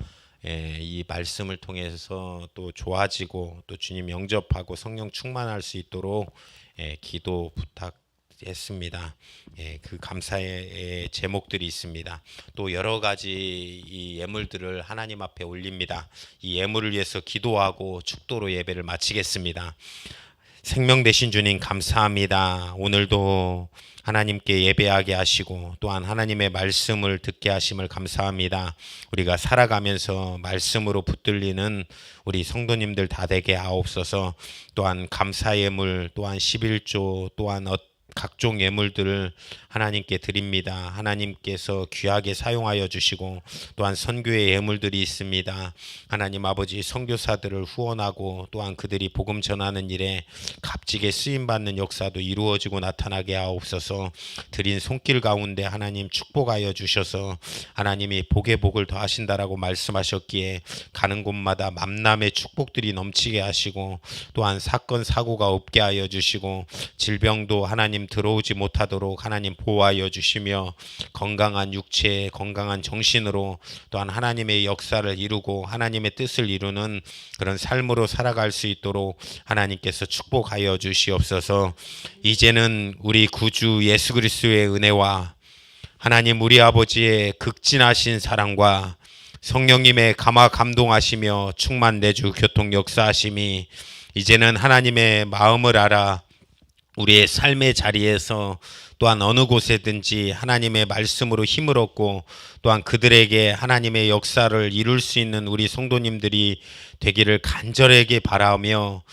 Speaker 2: 이 말씀을 통해서 또 좋아지고 또 주님 영접하고 성령 충만할 수 있도록 기도 부탁했습니다. 그 감사의 제목들이 있습니다. 또 여러 가지 이 예물들을 하나님 앞에 올립니다. 이 예물을 위해서 기도하고 축도로 예배를 마치겠습니다. 생명 되신 주님 감사합니다. 오늘도 하나님께 예배하게 하시고 또한 하나님의 말씀을 듣게 하심을 감사합니다. 우리가 살아가면서 말씀으로 붙들리는 우리 성도님들 다 되게 하옵소서. 또한 감사 예물, 또한 11조, 또한 각종 예물들을 하나님께 드립니다. 하나님께서 귀하게 사용하여 주시고, 또한 선교의 예물들이 있습니다. 하나님 아버지, 선교사들을 후원하고 또한 그들이 복음 전하는 일에 값지게 쓰임받는 역사도 이루어지고 나타나게 하옵소서. 드린 손길 가운데 하나님 축복하여 주셔서 하나님이 복의 복을 더하신다라고 말씀하셨기에 가는 곳마다 만남의 축복들이 넘치게 하시고, 또한 사건 사고가 없게 하여 주시고, 질병도 하나님 들어오지 못하도록 하나님 보호하여 주시며, 건강한 육체, 건강한 정신으로 또한 하나님의 역사를 이루고 하나님의 뜻을 이루는 그런 삶으로 살아갈 수 있도록 하나님께서 축복하여 주시옵소서. 이제는 우리 구주 예수 그리스도의 은혜와 하나님 우리 아버지의 극진하신 사랑과 성령님의 감화 감동하시며 충만 내주 교통 역사하심이 이제는 하나님의 마음을 알아 우리의 삶의 자리에서 또한 어느 곳에든지 하나님의 말씀으로 힘을 얻고 또한 그들에게 하나님의 역사를 이룰 수 있는 우리 성도님들이 되기를 간절하게 바라며